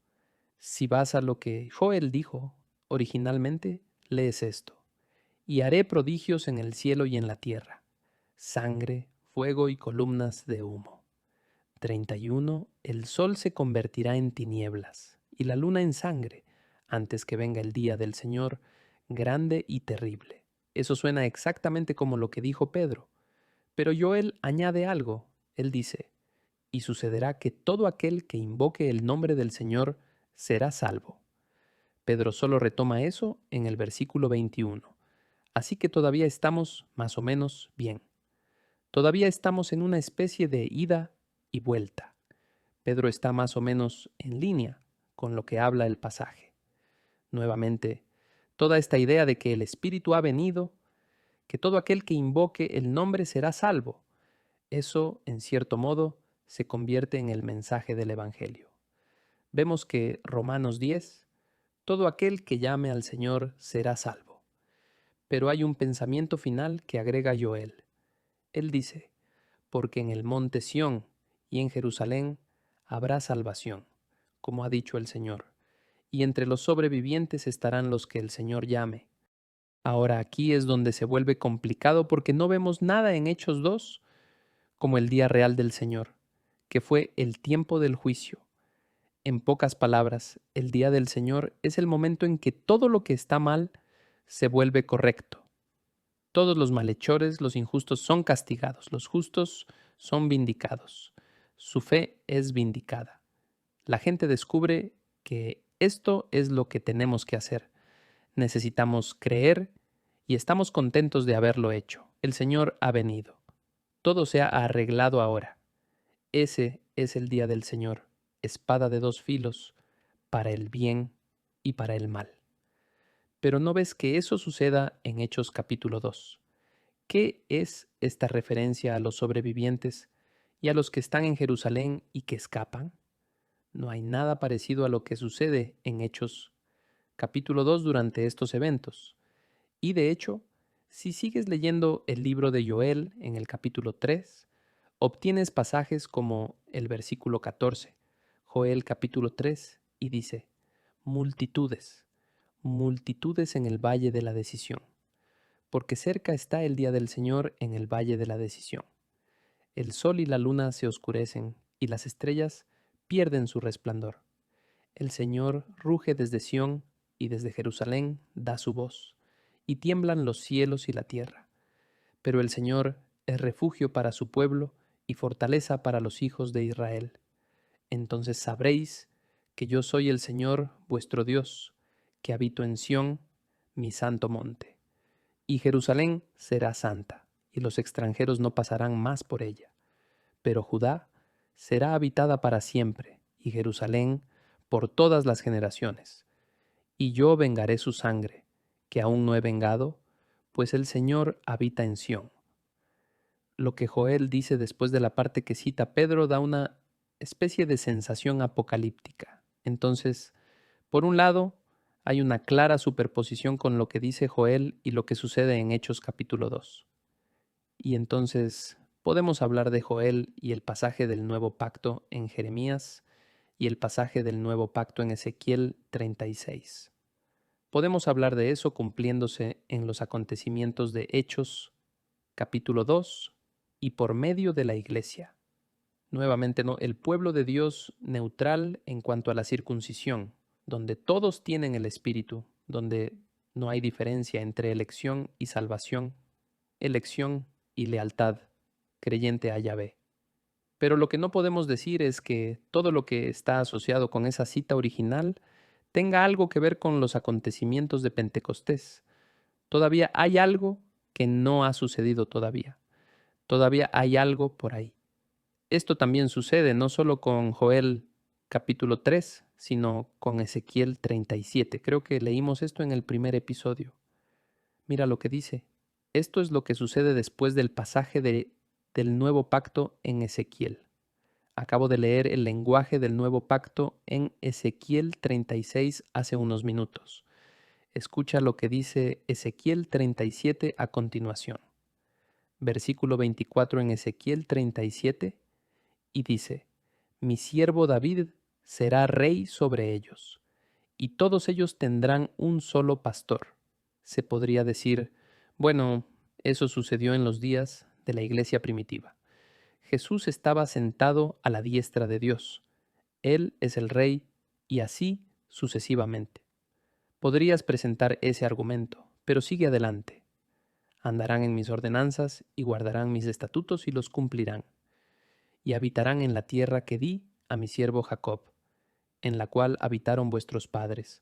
Si vas a lo que Joel dijo originalmente, lees esto. Y haré prodigios en el cielo y en la tierra, sangre, fuego y columnas de humo. 31. El sol se convertirá en tinieblas y la luna en sangre, antes que venga el día del Señor, grande y terrible. Eso suena exactamente como lo que dijo Pedro. Pero Joel añade algo. Él dice, y sucederá que todo aquel que invoque el nombre del Señor será salvo. Pedro solo retoma eso en el versículo 21. Así que todavía estamos más o menos bien. Todavía estamos en una especie de ida y vuelta. Pedro está más o menos en línea con lo que habla el pasaje. Nuevamente, toda esta idea de que el Espíritu ha venido, que todo aquel que invoque el nombre será salvo, eso, en cierto modo, se convierte en el mensaje del Evangelio. Vemos que Romanos 10, todo aquel que llame al Señor será salvo. Pero hay un pensamiento final que agrega Joel. Él dice, porque en el monte Sión y en Jerusalén habrá salvación, como ha dicho el Señor, y entre los sobrevivientes estarán los que el Señor llame. Ahora aquí es donde se vuelve complicado porque no vemos nada en Hechos 2 como el día real del Señor, que fue el tiempo del juicio. En pocas palabras, el día del Señor es el momento en que todo lo que está mal se vuelve correcto. Todos los malhechores, los injustos son castigados, los justos son vindicados. Su fe es vindicada. La gente descubre que esto es lo que tenemos que hacer. Necesitamos creer y estamos contentos de haberlo hecho. El Señor ha venido. Todo se ha arreglado ahora. Ese es el día del Señor, espada de dos filos, para el bien y para el mal. Pero no ves que eso suceda en Hechos capítulo 2. ¿Qué es esta referencia a los sobrevivientes y a los que están en Jerusalén y que escapan? No hay nada parecido a lo que sucede en Hechos capítulo 2 durante estos eventos. Y de hecho, si sigues leyendo el libro de Joel en el capítulo 3, obtienes pasajes como el versículo 14, Joel capítulo 3, y dice, multitudes, multitudes en el valle de la decisión, porque cerca está el día del Señor en el valle de la decisión. El sol y la luna se oscurecen, y las estrellas pierden su resplandor. El Señor ruge desde Sión, y desde Jerusalén da su voz, y tiemblan los cielos y la tierra. Pero el Señor es refugio para su pueblo y fortaleza para los hijos de Israel. Entonces sabréis que yo soy el Señor vuestro Dios, que habito en Sión, mi santo monte. Y Jerusalén será santa, y los extranjeros no pasarán más por ella. Pero Judá será habitada para siempre, y Jerusalén por todas las generaciones. Y yo vengaré su sangre, que aún no he vengado, pues el Señor habita en Sión. Lo que Joel dice después de la parte que cita Pedro da una especie de sensación apocalíptica. Entonces, por un lado, hay una clara superposición con lo que dice Joel y lo que sucede en Hechos capítulo 2. Y entonces podemos hablar de Joel y el pasaje del nuevo pacto en Jeremías y el pasaje del nuevo pacto en Ezequiel 36. Podemos hablar de eso cumpliéndose en los acontecimientos de Hechos capítulo 2 y por medio de la iglesia. Nuevamente, ¿no? El pueblo de Dios neutral en cuanto a la circuncisión, donde todos tienen el Espíritu, donde no hay diferencia entre elección y salvación, elección y lealtad, creyente a Yahvé. Pero lo que no podemos decir es que todo lo que está asociado con esa cita original tenga algo que ver con los acontecimientos de Pentecostés. Todavía hay algo que no ha sucedido todavía. Todavía hay algo por ahí. Esto también sucede no solo con Joel capítulo 3, sino con Ezequiel 37. Creo que leímos esto en el primer episodio. Mira lo que dice. Esto es lo que sucede después del pasaje del nuevo pacto en Ezequiel. Acabo de leer el lenguaje del nuevo pacto en Ezequiel 36 hace unos minutos. Escucha lo que dice Ezequiel 37 a continuación. Versículo 24 en Ezequiel 37 y dice: Mi siervo David será rey sobre ellos, y todos ellos tendrán un solo pastor. Se podría decir, bueno, eso sucedió en los días de la iglesia primitiva. Jesús estaba sentado a la diestra de Dios. Él es el rey y así sucesivamente. Podrías presentar ese argumento, pero sigue adelante. Andarán en mis ordenanzas y guardarán mis estatutos y los cumplirán. Y habitarán en la tierra que di a mi siervo Jacob, en la cual habitaron vuestros padres.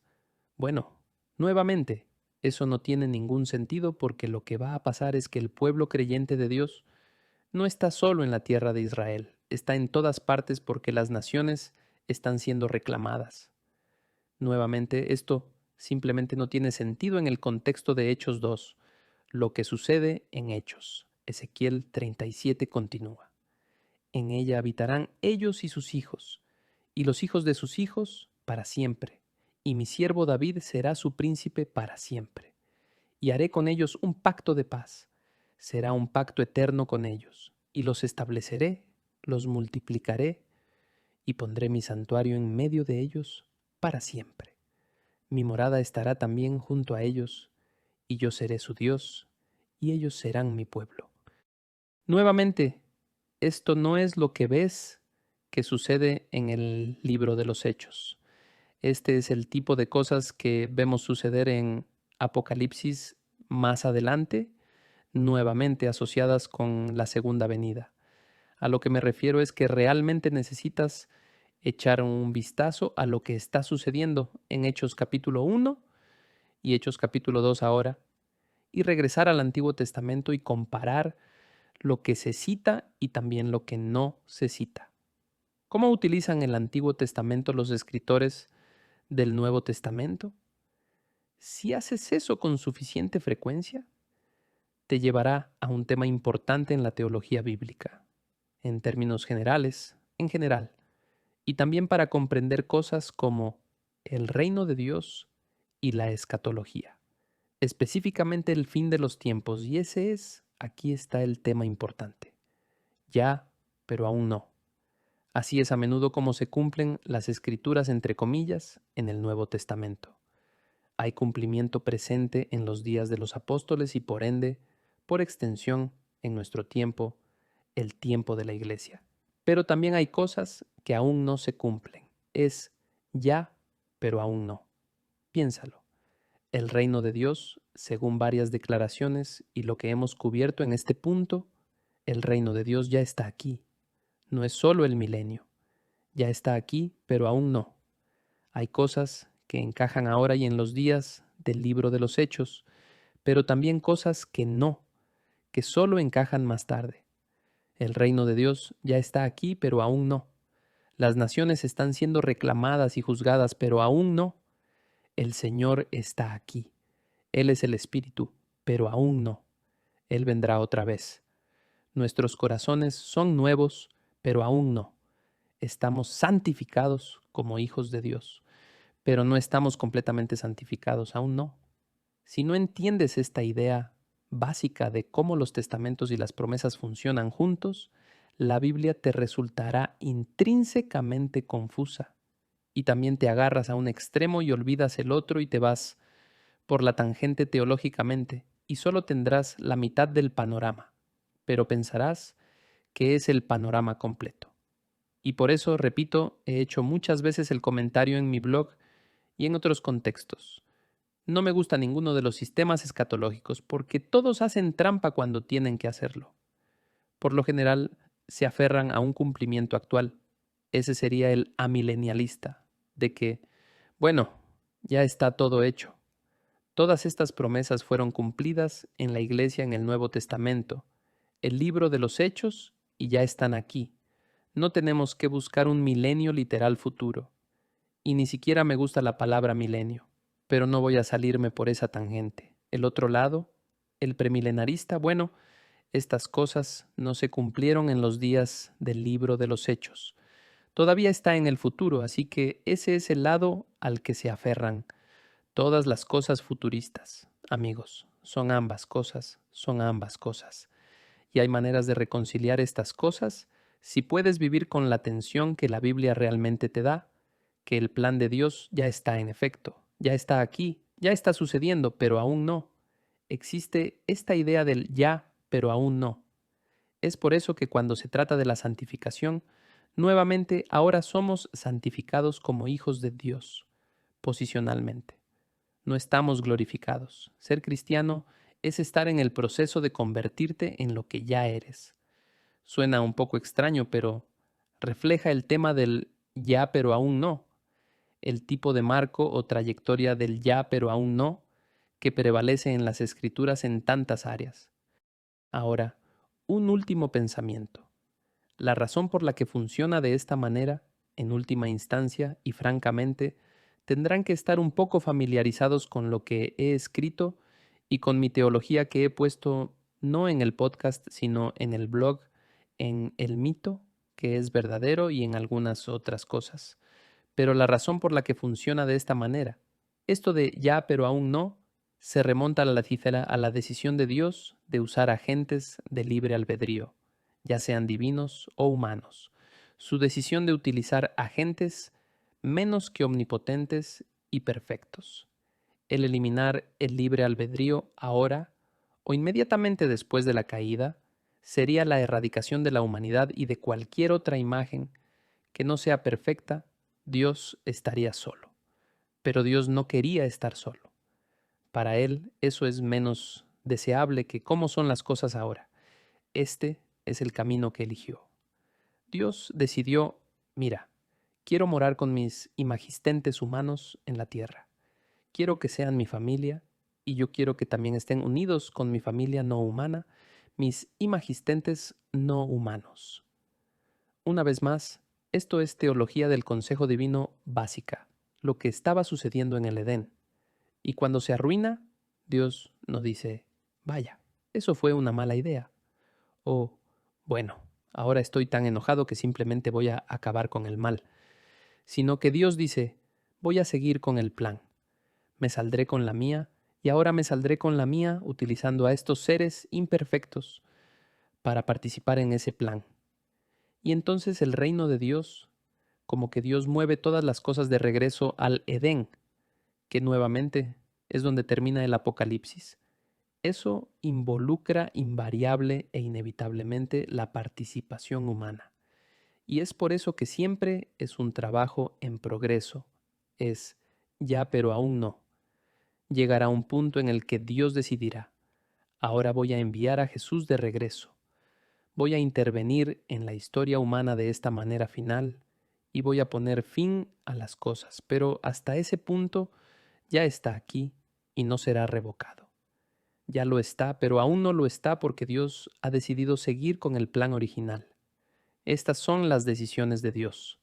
Bueno, nuevamente, eso no tiene ningún sentido porque lo que va a pasar es que el pueblo creyente de Dios no está solo en la tierra de Israel, está en todas partes porque las naciones están siendo reclamadas. Nuevamente, esto simplemente no tiene sentido en el contexto de Hechos 2, lo que sucede en Hechos. Ezequiel 37 continúa. En ella habitarán ellos y sus hijos, y los hijos de sus hijos para siempre, y mi siervo David será su príncipe para siempre. Y haré con ellos un pacto de paz, será un pacto eterno con ellos, y los estableceré, los multiplicaré, y pondré mi santuario en medio de ellos para siempre. Mi morada estará también junto a ellos, y yo seré su Dios, y ellos serán mi pueblo. Nuevamente, esto no es lo que ves que sucede en el libro de los Hechos. Este es el tipo de cosas que vemos suceder en Apocalipsis más adelante, nuevamente asociadas con la segunda venida. A lo que me refiero es que realmente necesitas echar un vistazo a lo que está sucediendo en Hechos capítulo 1 y Hechos capítulo 2 ahora, y regresar al Antiguo Testamento y comparar lo que se cita y también lo que no se cita. ¿Cómo utilizan el Antiguo Testamento los escritores del Nuevo Testamento? Si haces eso con suficiente frecuencia, te llevará a un tema importante en la teología bíblica, en términos generales, en general, y también para comprender cosas como el reino de Dios y la escatología, específicamente el fin de los tiempos, y aquí está el tema importante. Ya, pero aún no. Así es a menudo como se cumplen las escrituras entre comillas en el Nuevo Testamento. Hay cumplimiento presente en los días de los apóstoles y por ende, por extensión, en nuestro tiempo, el tiempo de la iglesia. Pero también hay cosas que aún no se cumplen. Es ya, pero aún no. Piénsalo. El reino de Dios, según varias declaraciones y lo que hemos cubierto en este punto, el reino de Dios ya está aquí. No es solo el milenio. Ya está aquí, pero aún no. Hay cosas que encajan ahora y en los días del libro de los Hechos, pero también cosas que no, que solo encajan más tarde. El reino de Dios ya está aquí, pero aún no. Las naciones están siendo reclamadas y juzgadas, pero aún no. El Señor está aquí. Él es el Espíritu, pero aún no. Él vendrá otra vez. Nuestros corazones son nuevos, pero aún no. Estamos santificados como hijos de Dios, pero no estamos completamente santificados, aún no. Si no entiendes esta idea básica de cómo los testamentos y las promesas funcionan juntos, la Biblia te resultará intrínsecamente confusa y también te agarras a un extremo y olvidas el otro y te vas por la tangente teológicamente y solo tendrás la mitad del panorama, pero pensarás que es el panorama completo. Y por eso, repito, he hecho muchas veces el comentario en mi blog y en otros contextos. No me gusta ninguno de los sistemas escatológicos porque todos hacen trampa cuando tienen que hacerlo. Por lo general, se aferran a un cumplimiento actual. Ese sería el amilenialista, de que, bueno, ya está todo hecho. Todas estas promesas fueron cumplidas en la Iglesia en el Nuevo Testamento, el libro de los Hechos, y ya están aquí. No tenemos que buscar un milenio literal futuro. Y ni siquiera me gusta la palabra milenio, pero no voy a salirme por esa tangente. El otro lado, el premilenarista, bueno, estas cosas no se cumplieron en los días del libro de los Hechos. Todavía está en el futuro, así que ese es el lado al que se aferran todas las cosas futuristas. Amigos, son ambas cosas, son ambas cosas. Y hay maneras de reconciliar estas cosas si puedes vivir con la tensión que la Biblia realmente te da, que el plan de Dios ya está en efecto, ya está aquí, ya está sucediendo, pero aún no. Existe esta idea del ya, pero aún no. Es por eso que cuando se trata de la santificación, nuevamente ahora somos santificados como hijos de Dios, posicionalmente. No estamos glorificados. Ser cristiano es estar en el proceso de convertirte en lo que ya eres. Suena un poco extraño, pero refleja el tema del ya pero aún no, el tipo de marco o trayectoria del ya pero aún no que prevalece en las escrituras en tantas áreas. Ahora, un último pensamiento. La razón por la que funciona de esta manera, en última instancia y francamente, tendrán que estar un poco familiarizados con lo que he escrito y con mi teología que he puesto no en el podcast, sino en el blog, en el mito, que es verdadero, y en algunas otras cosas. Pero la razón por la que funciona de esta manera, esto de ya pero aún no, se remonta a la decisión de Dios de usar agentes de libre albedrío, ya sean divinos o humanos. Su decisión de utilizar agentes menos que omnipotentes y perfectos. El eliminar el libre albedrío ahora o inmediatamente después de la caída sería la erradicación de la humanidad y de cualquier otra imagen que no sea perfecta. Dios estaría solo. Pero Dios no quería estar solo. Para Él eso es menos deseable que cómo son las cosas ahora. Este es el camino que eligió. Dios decidió, mira, quiero morar con mis imagistentes humanos en la tierra. Quiero que sean mi familia y yo quiero que también estén unidos con mi familia no humana, mis imagistentes no humanos. Una vez más, esto es teología del consejo divino básica, lo que estaba sucediendo en el Edén. Y cuando se arruina, Dios nos dice, vaya, eso fue una mala idea. O, bueno, ahora estoy tan enojado que simplemente voy a acabar con el mal. Sino que Dios dice, voy a seguir con el plan. Me saldré con la mía y ahora me saldré con la mía utilizando a estos seres imperfectos para participar en ese plan. Y entonces el reino de Dios, como que Dios mueve todas las cosas de regreso al Edén, que nuevamente es donde termina el Apocalipsis. Eso involucra invariable e inevitablemente la participación humana. Y es por eso que siempre es un trabajo en progreso. Es ya pero aún no. Llegará un punto en el que Dios decidirá, ahora voy a enviar a Jesús de regreso. Voy a intervenir en la historia humana de esta manera final y voy a poner fin a las cosas, pero hasta ese punto ya está aquí y no será revocado. Ya lo está, pero aún no lo está porque Dios ha decidido seguir con el plan original. Estas son las decisiones de Dios.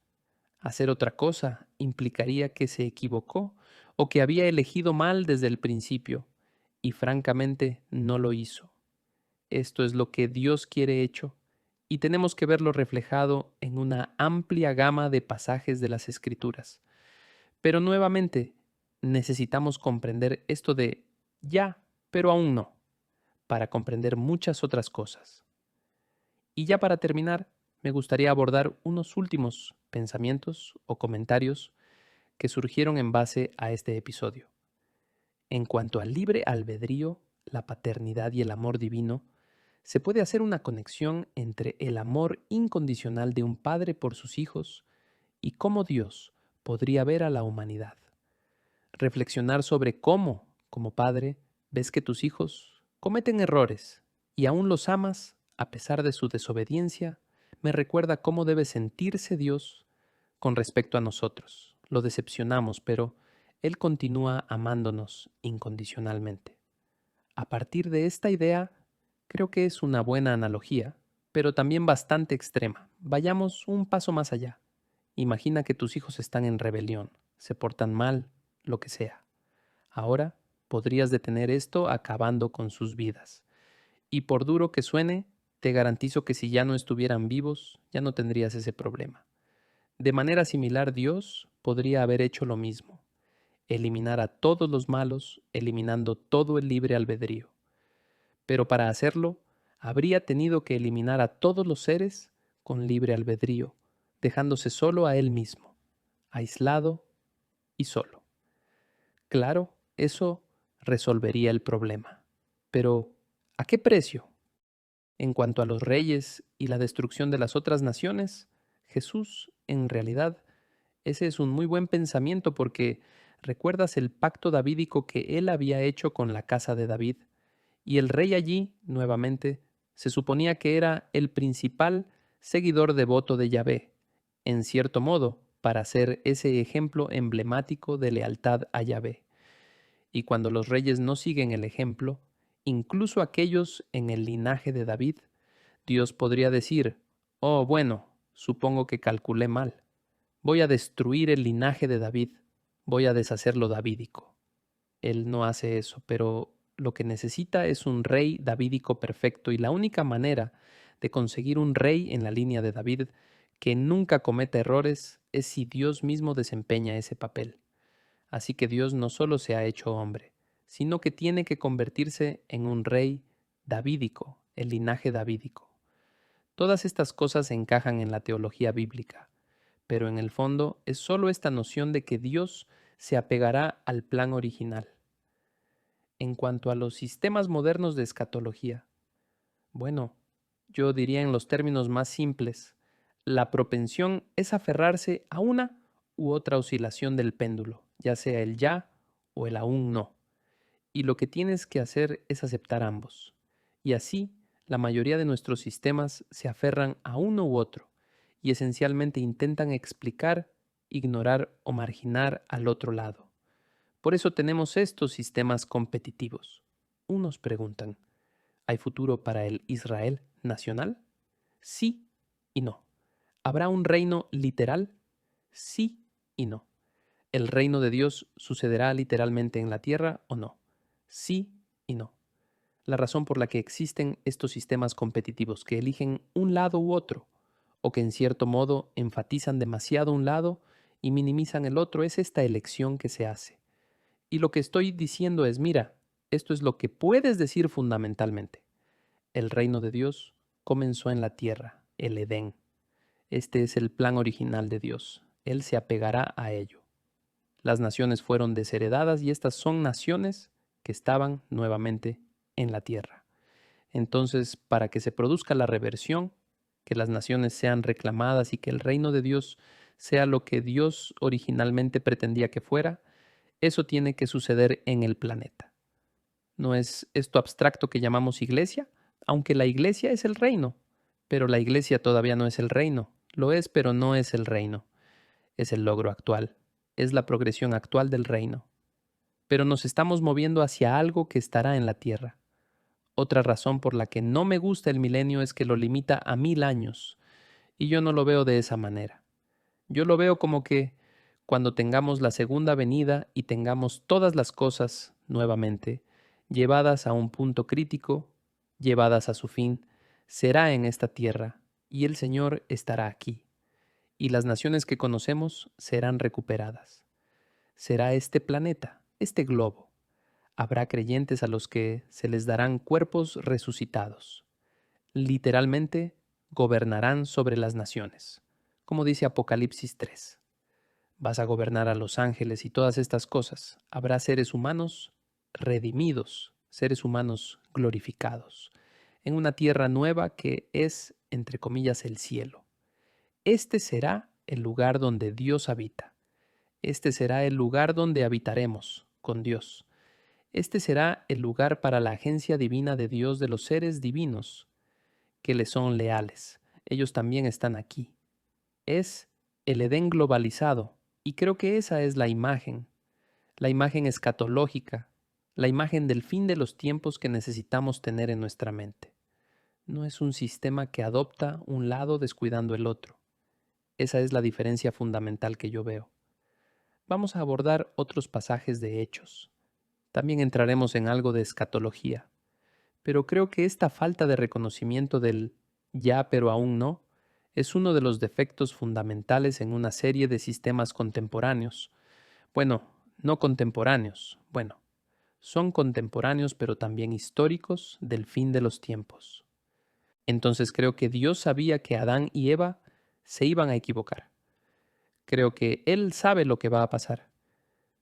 Hacer otra cosa implicaría que se equivocó o que había elegido mal desde el principio, y francamente no lo hizo. Esto es lo que Dios quiere hecho, y tenemos que verlo reflejado en una amplia gama de pasajes de las Escrituras. Pero nuevamente, necesitamos comprender esto de ya, pero aún no, para comprender muchas otras cosas. Y ya para terminar, me gustaría abordar unos últimos pensamientos o comentarios que surgieron en base a este episodio. En cuanto al libre albedrío, la paternidad y el amor divino, se puede hacer una conexión entre el amor incondicional de un padre por sus hijos y cómo Dios podría ver a la humanidad. Reflexionar sobre cómo, como padre, ves que tus hijos cometen errores y aún los amas a pesar de su desobediencia, me recuerda cómo debe sentirse Dios con respecto a nosotros. Lo decepcionamos, pero Él continúa amándonos incondicionalmente. A partir de esta idea, creo que es una buena analogía, pero también bastante extrema. Vayamos un paso más allá. Imagina que tus hijos están en rebelión, se portan mal, lo que sea. Ahora podrías detener esto acabando con sus vidas. Y por duro que suene, te garantizo que si ya no estuvieran vivos, ya no tendrías ese problema. De manera similar, Dios podría haber hecho lo mismo, eliminar a todos los malos, eliminando todo el libre albedrío. Pero para hacerlo, habría tenido que eliminar a todos los seres con libre albedrío, dejándose solo a él mismo, aislado y solo. Claro, eso resolvería el problema. Pero, ¿a qué precio? En cuanto a los reyes y la destrucción de las otras naciones, Jesús, en realidad, ese es un muy buen pensamiento porque recuerdas el pacto davídico que él había hecho con la casa de David, y el rey allí, nuevamente, se suponía que era el principal seguidor devoto de Yahvé, en cierto modo, para ser ese ejemplo emblemático de lealtad a Yahvé. Y cuando los reyes no siguen el ejemplo, incluso aquellos en el linaje de David, Dios podría decir, oh bueno, supongo que calculé mal. Voy a destruir el linaje de David, voy a deshacerlo davídico. Él no hace eso, pero lo que necesita es un rey davídico perfecto y la única manera de conseguir un rey en la línea de David que nunca cometa errores es si Dios mismo desempeña ese papel. Así que Dios no solo se ha hecho hombre, sino que tiene que convertirse en un rey davídico, el linaje davídico. Todas estas cosas encajan en la teología bíblica, pero en el fondo es solo esta noción de que Dios se apegará al plan original. En cuanto a los sistemas modernos de escatología, bueno, yo diría en los términos más simples, la propensión es aferrarse a una u otra oscilación del péndulo, ya sea el ya o el aún no. Y lo que tienes que hacer es aceptar ambos. Y así, la mayoría de nuestros sistemas se aferran a uno u otro y esencialmente intentan explicar, ignorar o marginar al otro lado. Por eso tenemos estos sistemas competitivos. Unos preguntan, ¿hay futuro para el Israel nacional? Sí y no. ¿Habrá un reino literal? Sí y no. ¿El reino de Dios sucederá literalmente en la tierra o no? Sí y no. La razón por la que existen estos sistemas competitivos que eligen un lado u otro, o que en cierto modo enfatizan demasiado un lado y minimizan el otro, es esta elección que se hace. Y lo que estoy diciendo es, mira, esto es lo que puedes decir fundamentalmente. El reino de Dios comenzó en la tierra, el Edén. Este es el plan original de Dios. Él se apegará a ello. Las naciones fueron desheredadas y estas son naciones que estaban nuevamente en la tierra. Entonces, para que se produzca la reversión, que las naciones sean reclamadas y que el reino de Dios sea lo que Dios originalmente pretendía que fuera, eso tiene que suceder en el planeta. No es esto abstracto que llamamos iglesia, aunque la iglesia es el reino, pero la iglesia todavía no es el reino. Lo es, pero no es el reino. Es el logro actual, es la progresión actual del reino. Pero nos estamos moviendo hacia algo que estará en la tierra. Otra razón por la que no me gusta el milenio es que lo limita a 1000 años, y yo no lo veo de esa manera. Yo lo veo como que cuando tengamos la segunda venida y tengamos todas las cosas nuevamente llevadas a un punto crítico, llevadas a su fin, será en esta tierra, y el Señor estará aquí, y las naciones que conocemos serán recuperadas. Será este planeta, este globo. Habrá creyentes a los que se les darán cuerpos resucitados. Literalmente, gobernarán sobre las naciones, como dice Apocalipsis 3. Vas a gobernar a los ángeles y todas estas cosas. Habrá seres humanos redimidos, seres humanos glorificados, en una tierra nueva que es, entre comillas, el cielo. Este será el lugar donde Dios habita. Este será el lugar donde habitaremos con Dios. Este será el lugar para la agencia divina de Dios de los seres divinos que le son leales. Ellos también están aquí. Es el Edén globalizado, y creo que esa es la imagen escatológica, la imagen del fin de los tiempos que necesitamos tener en nuestra mente. No es un sistema que adopta un lado descuidando el otro. Esa es la diferencia fundamental que yo veo. Vamos a abordar otros pasajes de Hechos. También entraremos en algo de escatología. Pero creo que esta falta de reconocimiento del ya pero aún no es uno de los defectos fundamentales en una serie de sistemas contemporáneos. Bueno, no contemporáneos, bueno, son contemporáneos pero también históricos del fin de los tiempos. Entonces creo que Dios sabía que Adán y Eva se iban a equivocar. Creo que Él sabe lo que va a pasar.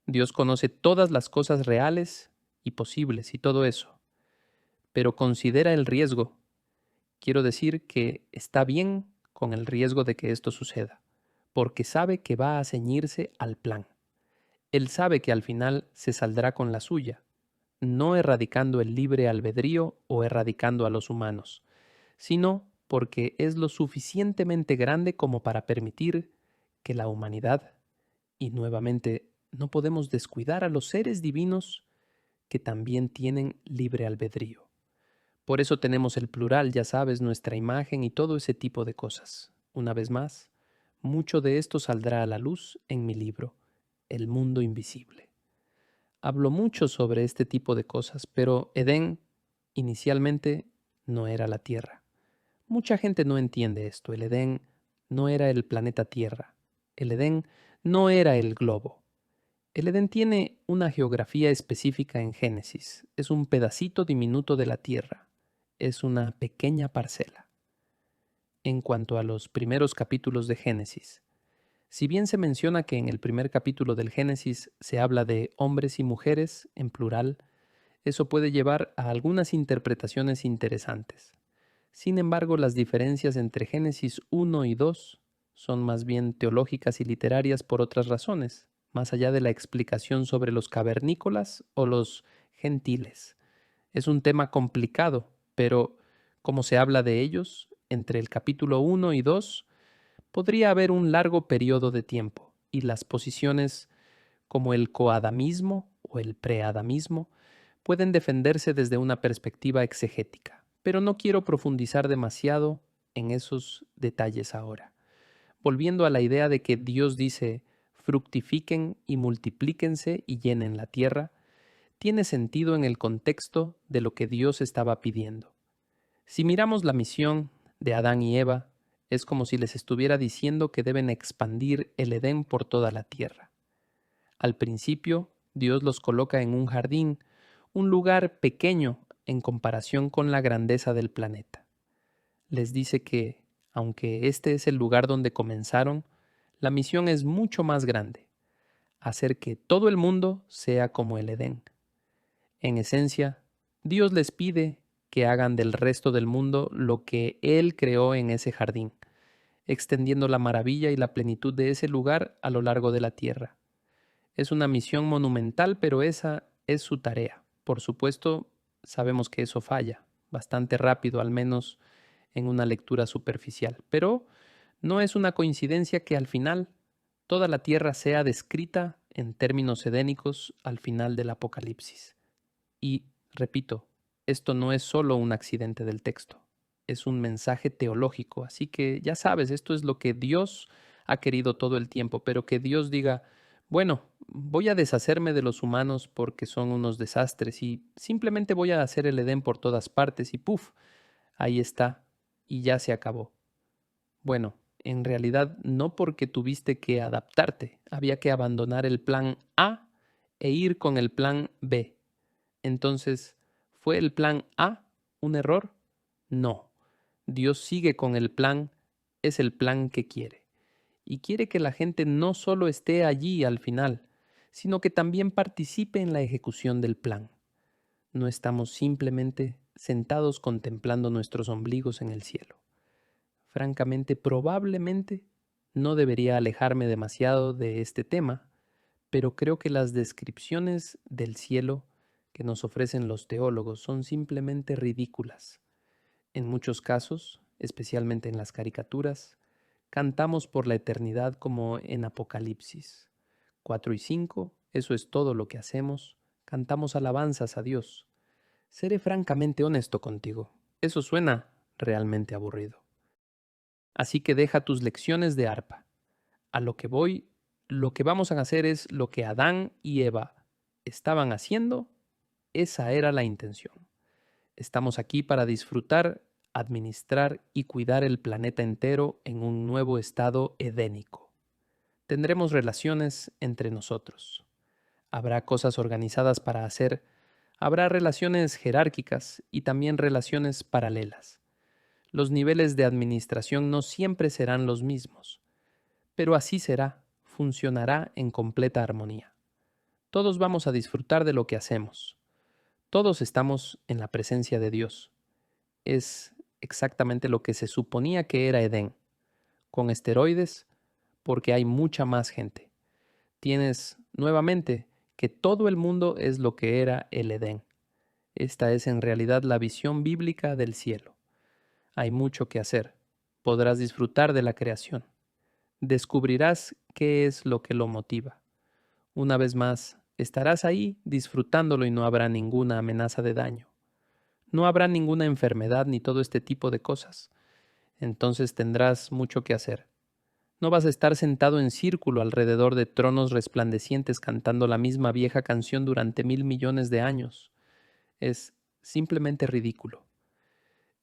Dios conoce todas las cosas reales y posibles y todo eso, pero considera el riesgo. Quiero decir que está bien con el riesgo de que esto suceda, porque sabe que va a ceñirse al plan. Él sabe que al final se saldrá con la suya, no erradicando el libre albedrío o erradicando a los humanos, sino porque es lo suficientemente grande como para permitir que la humanidad, y nuevamente no podemos descuidar a los seres divinos que también tienen libre albedrío. Por eso tenemos el plural, ya sabes, nuestra imagen y todo ese tipo de cosas. Una vez más, mucho de esto saldrá a la luz en mi libro, El mundo invisible. Hablo mucho sobre este tipo de cosas, pero Edén inicialmente no era la Tierra. Mucha gente no entiende esto. El Edén no era el planeta Tierra. El Edén no era el globo. El Edén tiene una geografía específica en Génesis. Es un pedacito diminuto de la Tierra. Es una pequeña parcela. En cuanto a los primeros capítulos de Génesis, si bien se menciona que en el primer capítulo del Génesis se habla de hombres y mujeres en plural, eso puede llevar a algunas interpretaciones interesantes. Sin embargo, las diferencias entre Génesis 1 y 2 son más bien teológicas y literarias por otras razones, más allá de la explicación sobre los cavernícolas o los gentiles. Es un tema complicado, pero como se habla de ellos, entre el capítulo 1 y 2, podría haber un largo periodo de tiempo, y las posiciones como el coadamismo o el preadamismo pueden defenderse desde una perspectiva exegética, pero no quiero profundizar demasiado en esos detalles ahora. Volviendo a la idea de que Dios dice, fructifiquen y multiplíquense y llenen la tierra, tiene sentido en el contexto de lo que Dios estaba pidiendo. Si miramos la misión de Adán y Eva, es como si les estuviera diciendo que deben expandir el Edén por toda la tierra. Al principio, Dios los coloca en un jardín, un lugar pequeño en comparación con la grandeza del planeta. Les dice que, aunque este es el lugar donde comenzaron, la misión es mucho más grande, hacer que todo el mundo sea como el Edén. En esencia, Dios les pide que hagan del resto del mundo lo que Él creó en ese jardín, extendiendo la maravilla y la plenitud de ese lugar a lo largo de la tierra. Es una misión monumental, pero esa es su tarea. Por supuesto, sabemos que eso falla, bastante rápido, al menos en una lectura superficial. Pero no es una coincidencia que al final toda la tierra sea descrita en términos edénicos al final del Apocalipsis. Y, repito, Esto no es solo un accidente del texto, es un mensaje teológico. Así que ya sabes, esto es lo que Dios ha querido todo el tiempo, pero que Dios diga, bueno, voy a deshacerme de los humanos porque son unos desastres y simplemente voy a hacer el Edén por todas partes y ¡puf! Ahí está, y ya se acabó. Bueno, en realidad no porque tuviste que adaptarte, había que abandonar el plan A e ir con el plan B. Entonces, ¿fue el plan A un error? No. Dios sigue con el plan, es el plan que quiere. Y quiere que la gente no solo esté allí al final, sino que también participe en la ejecución del plan. No estamos simplemente sentados contemplando nuestros ombligos en el cielo. Francamente, probablemente no debería alejarme demasiado de este tema, pero creo que las descripciones del cielo que nos ofrecen los teólogos son simplemente ridículas. En muchos casos, especialmente en las caricaturas, cantamos por la eternidad como en Apocalipsis 4 y 5, eso es todo lo que hacemos, cantamos alabanzas a Dios. Seré francamente honesto contigo, eso suena realmente aburrido. Así que deja tus lecciones de arpa. A lo que voy, lo que vamos a hacer es lo que Adán y Eva estaban haciendo, esa era la intención. Estamos aquí para disfrutar, administrar y cuidar el planeta entero en un nuevo estado edénico. Tendremos relaciones entre nosotros. Habrá cosas organizadas para hacer, habrá relaciones jerárquicas y también relaciones paralelas. Los niveles de administración no siempre serán los mismos, pero así será, funcionará en completa armonía. Todos vamos a disfrutar de lo que hacemos. Todos estamos en la presencia de Dios. Es exactamente lo que se suponía que era Edén, con esteroides, porque hay mucha más gente. Tienes nuevamente que todo el mundo es lo que era el Edén. Esta es en realidad la visión bíblica del cielo. Hay mucho que hacer. Podrás disfrutar de la creación. Descubrirás qué es lo que lo motiva. Una vez más, estarás ahí disfrutándolo y no habrá ninguna amenaza de daño. No habrá ninguna enfermedad ni todo este tipo de cosas. Entonces tendrás mucho que hacer. No vas a estar sentado en círculo alrededor de tronos resplandecientes cantando la misma vieja canción durante 1.000 millones de años. Es simplemente ridículo.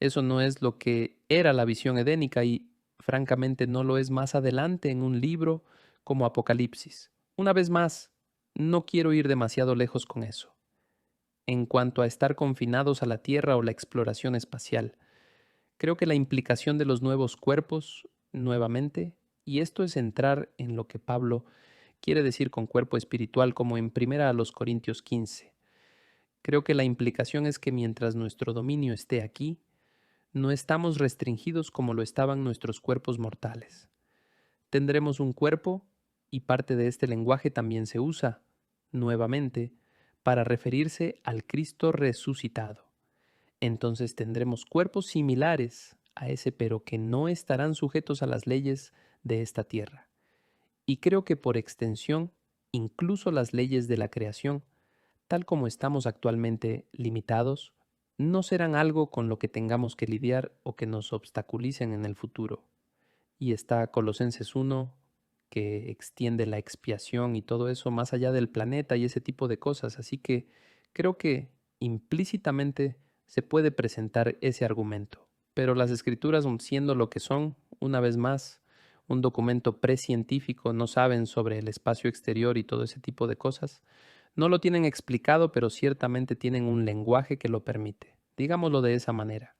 Eso no es lo que era la visión edénica y, francamente, no lo es más adelante en un libro como Apocalipsis. Una vez más, no quiero ir demasiado lejos con eso. En cuanto a estar confinados a la Tierra o la exploración espacial, creo que la implicación de los nuevos cuerpos, nuevamente, y esto es entrar en lo que Pablo quiere decir con cuerpo espiritual como en 1 Corintios 15. Creo que la implicación es que mientras nuestro dominio esté aquí, no estamos restringidos como lo estaban nuestros cuerpos mortales. Tendremos un cuerpo y parte de este lenguaje también se usa, nuevamente, para referirse al Cristo resucitado. Entonces tendremos cuerpos similares a ese, pero que no estarán sujetos a las leyes de esta tierra. Y creo que por extensión, incluso las leyes de la creación, tal como estamos actualmente limitados, no serán algo con lo que tengamos que lidiar o que nos obstaculicen en el futuro. Y está Colosenses 1, que extiende la expiación y todo eso más allá del planeta y ese tipo de cosas. Así que creo que implícitamente se puede presentar ese argumento. Pero las escrituras, siendo lo que son, una vez más, un documento precientífico, no saben sobre el espacio exterior y todo ese tipo de cosas, no lo tienen explicado, pero ciertamente tienen un lenguaje que lo permite. Digámoslo de esa manera.